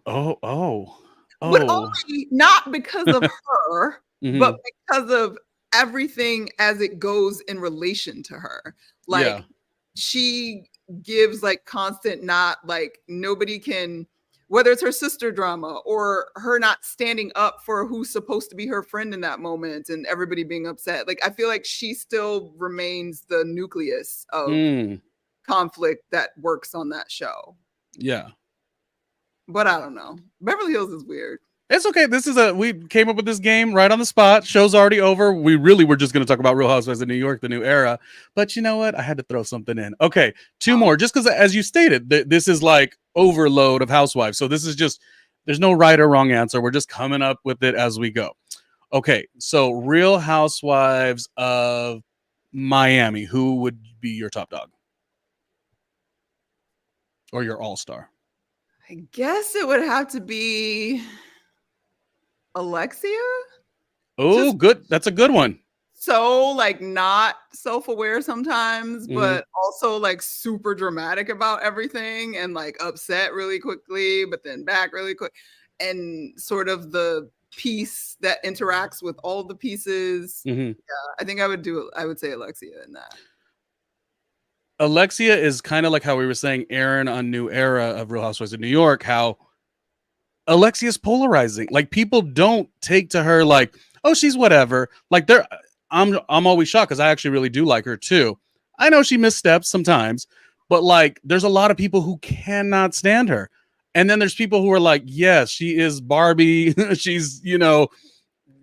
Oh. But only not because of her, but because of everything as it goes in relation to her. Like she gives like constant, not like nobody can, whether it's her sister drama or her not standing up for who's supposed to be her friend in that moment and everybody being upset. Like, I feel like she still remains the nucleus of conflict that works on that show. Yeah. But I don't know. Beverly Hills is weird. It's okay. We came up with this game right on the spot. Show's already over. We really were just going to talk about Real Housewives of New York, the new era. But you know what? I had to throw something in. Okay, two more. Just because, as you stated, this is like overload of Housewives. So this is just, there's no right or wrong answer. We're just coming up with it as we go. Okay, so Real Housewives of Miami. Who would be your top dog? Or your all-star? I guess it would have to be Alexia. Oh, good. That's a good one. So like not self-aware sometimes, but also like super dramatic about everything and like upset really quickly, but then back really quick, and sort of the piece that interacts with all the pieces. Yeah, I think I would say Alexia in that. Alexia is kind of like how we were saying Aaron on New Era of Real Housewives of New York, how Alexia's polarizing. Like, people don't take to her like, oh, she's whatever. Like, I'm always shocked because I actually really do like her too. I know she missteps sometimes, but like, there's a lot of people who cannot stand her. And then there's people who are like, yes, she is Barbie. She's,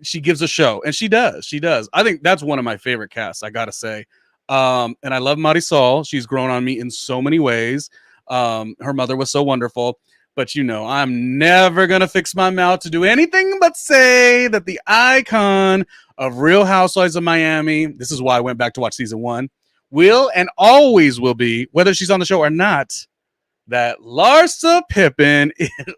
she gives a show, and she does. I think that's one of my favorite casts, I gotta say. And I love Marisol. She's grown on me in so many ways. Her mother was so wonderful. But I'm never going to fix my mouth to do anything but say that the icon of Real Housewives of Miami, this is why I went back to watch season 1, will and always will be, whether she's on the show or not, that Larsa Pippen.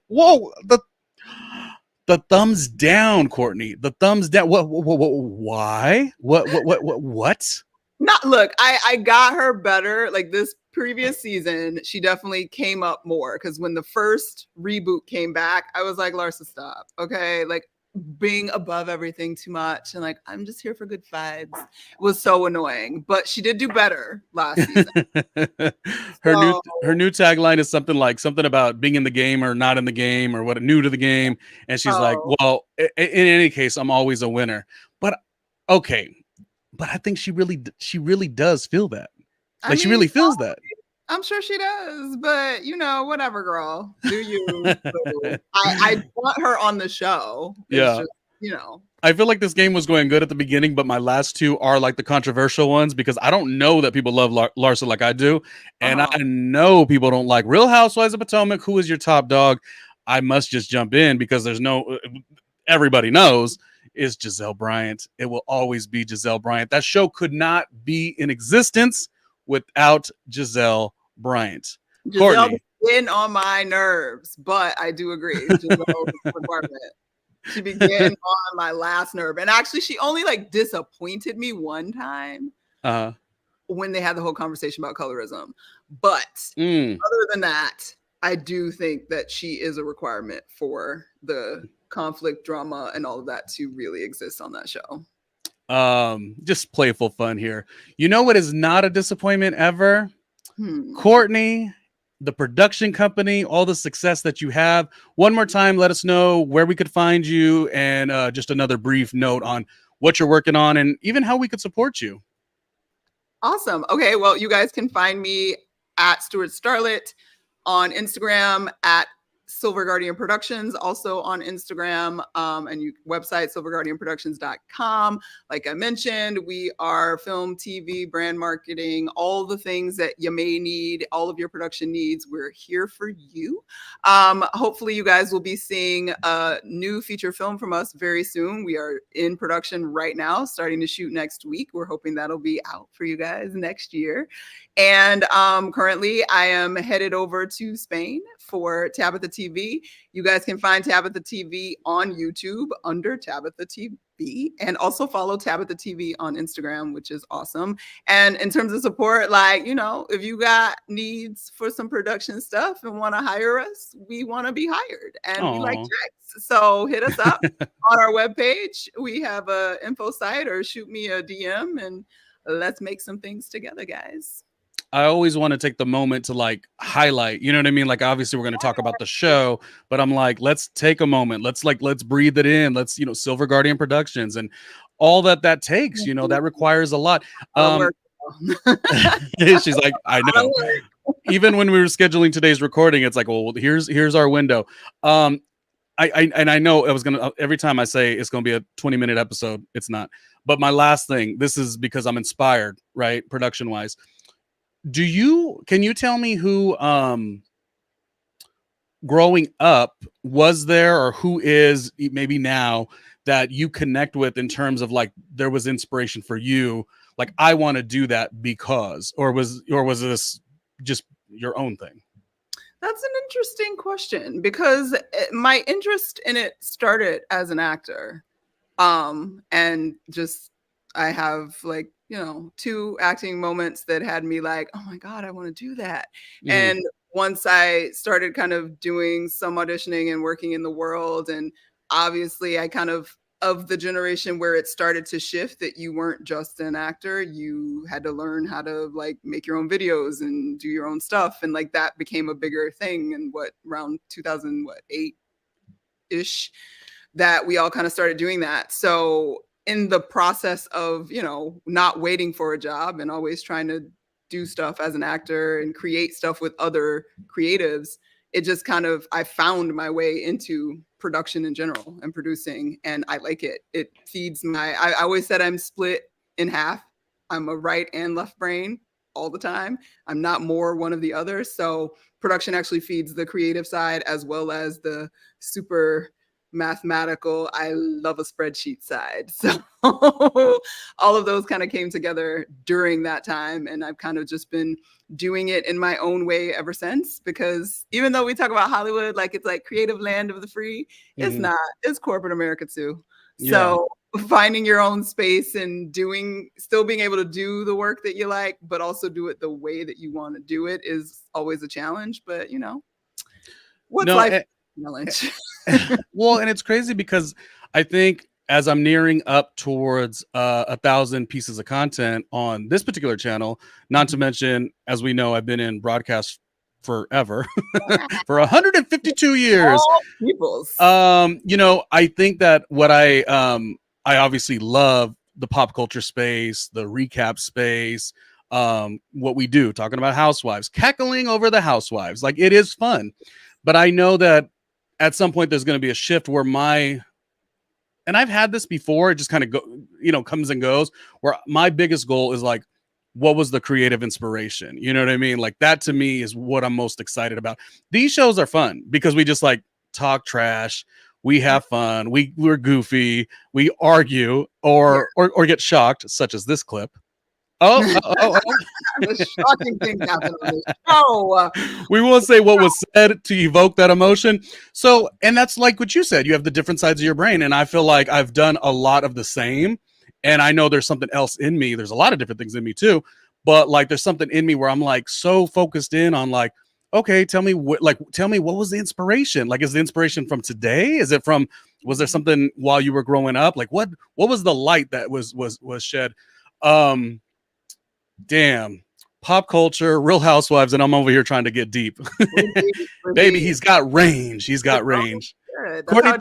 Whoa, the thumbs down, Courtney. The thumbs down. What? Why? What? Not look. I got her better. Like this previous season, she definitely came up more because when the first reboot came back, I was like, Larsa, stop. Okay, like being above everything too much and like I'm just here for good vibes was so annoying. But she did do better last season. Her new tagline is something about being in the game or not in the game or what new to the game, and she's like, well, in any case, I'm always a winner. But okay, but I think she really does feel that. Like, she really feels that. I'm sure she does, but whatever, girl. Do you? I want her on the show. It's just, I feel like this game was going good at the beginning, but my last two are like the controversial ones because I don't know that people love Larsa like I do. And I know people don't like Real Housewives of Potomac. Who is your top dog? I must just jump in because everybody knows is Giselle Bryant. It will always be Giselle Bryant. That show could not be in existence without Giselle Bryant. Giselle been on my nerves, but I do agree. Giselle she began on my last nerve. And actually, she only like disappointed me one time when they had the whole conversation about colorism. But other than that, I do think that she is a requirement for the conflict, drama, and all of that to really exist on that show. Just playful fun here. You know what is not a disappointment ever? Courtney, the production company, all the success that you have. One more time, let us know where we could find you and just another brief note on what you're working on and even how we could support you. Awesome. Okay, well, you guys can find me at Stuart Starlet on Instagram, at Silver Guardian Productions, also on Instagram, and website silverguardianproductions.com. Like I mentioned, we are film, TV, brand marketing, all the things that you may need, all of your production needs. We're here for you. Hopefully you guys will be seeing a new feature film from us very soon. We are in production right now, starting to shoot next week. We're hoping that'll be out for you guys next year. And currently I am headed over to Spain for Tabitha TV. You guys can find Tabitha TV on YouTube under Tabitha TV, and also follow Tabitha TV on Instagram, which is awesome. And in terms of support, if you got needs for some production stuff and want to hire us, we want to be hired and we like checks. So hit us up on our webpage. We have a info site, or shoot me a DM and let's make some things together, guys. I always want to take the moment to like highlight, you know what I mean? Like, obviously we're going to talk about the show, but I'm like, let's take a moment. Let's breathe it in. Let's, Silver Guardian Productions and all that takes, that requires a lot. Work. She's like, I know. Even when we were scheduling today's recording, it's like, well, here's our window. I know I was gonna every time I say it's gonna be a 20-minute episode, it's not. But my last thing, this is because I'm inspired, right? Production wise. Can you tell me who growing up was there, or who is maybe now that you connect with in terms of like there was inspiration for you? Like, I want to do that because, or was this just your own thing? That's an interesting question because my interest in it started as an actor. And just I have like, 2 acting moments that had me like, oh my God, I want to do that. Mm-hmm. And once I started kind of doing some auditioning and working in the world, and obviously I kind of the generation where it started to shift, that you weren't just an actor, you had to learn how to like make your own videos and do your own stuff. And like that became a bigger thing. And around 2008 ish, that we all kind of started doing that. So in the process of, not waiting for a job and always trying to do stuff as an actor and create stuff with other creatives, it just kind of, I found my way into production in general and producing, and I like it. It feeds I always said I'm split in half. I'm a right and left brain all the time. I'm not more one of the other. So production actually feeds the creative side as well as the super mathematical, I love a spreadsheet side. So all of those kind of came together during that time. And I've kind of just been doing it in my own way ever since, because even though we talk about Hollywood, like it's like creative land of the free, it's not, it's corporate America too. Yeah. So finding your own space and still being able to do the work that you like, but also do it the way that you want to do it is always a challenge. But what's life? Challenge. Well, and it's crazy because I think as I'm nearing up towards 1,000 pieces of content on this particular channel, not to mention, as we know, I've been in broadcast forever for 152 years. I think that what I obviously love the pop culture space, the recap space, what we do, talking about Housewives, cackling over the Housewives, like it is fun. But I know that at some point there's going to be a shift where and I've had this before, it just kind of comes and goes, where my biggest goal is like, what was the creative inspiration? You know what I mean? Like that to me is what I'm most excited about. These shows are fun because we just like talk trash. We have fun. We're goofy. We argue or get shocked, such as this clip. The shocking thing happened on the show. We won't say what was said to evoke that emotion. So, and that's like what you said. You have the different sides of your brain, and I feel like I've done a lot of the same. And I know there's something else in me. There's a lot of different things in me too, but like there's something in me where I'm like so focused in on like, okay, tell me what was the inspiration? Like, is the inspiration from today? Was there something while you were growing up? Like what was the light that was shed? Damn, pop culture, Real Housewives, and I'm over here trying to get deep. Baby, he's got range. He's got range. Courtney,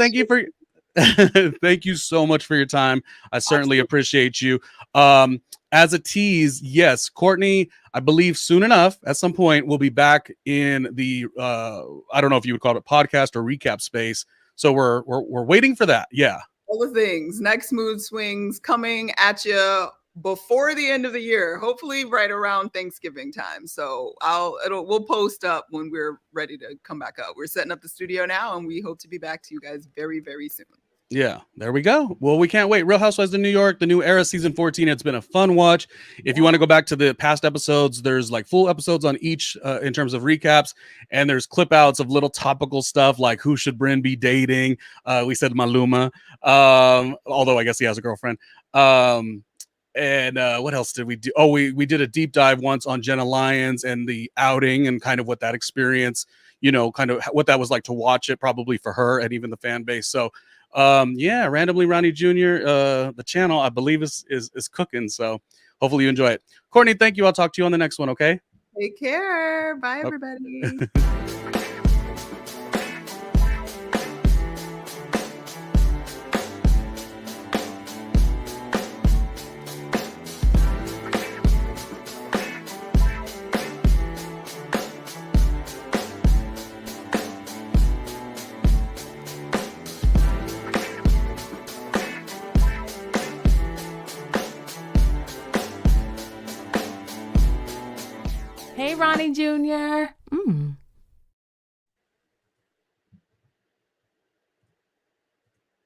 thank you so much for your time. I certainly appreciate you. As a tease, yes, Courtney, I believe soon enough, at some point, we'll be back in the I don't know if you would call it podcast or recap space. So we're waiting for that. Yeah. All the things. Next mood swings coming at you before the end of the year, hopefully right around Thanksgiving time. So we'll post up when we're ready to come back up. We're setting up the studio now, and we hope to be back to you guys very, very soon. Yeah, there we go. Well, we can't wait. Real Housewives of New York, the new era, season 14. It's been a fun watch. If you want to go back to the past episodes, there's like full episodes on each in terms of recaps, and there's clip outs of little topical stuff like who should Brynn be dating. We said Maluma, although I guess he has a girlfriend. And what else did we do? Oh, we did a deep dive once on Jenna Lyons and the outing and kind of what that experience, kind of what that was like to watch it, probably for her and even the fan base. So Randomly Ronnie Jr., the channel, I believe is cooking. So hopefully you enjoy it. Courtney, thank you. I'll talk to you on the next one. Okay. Take care. Bye, Oh. everybody. Hey, Ronnie Jr.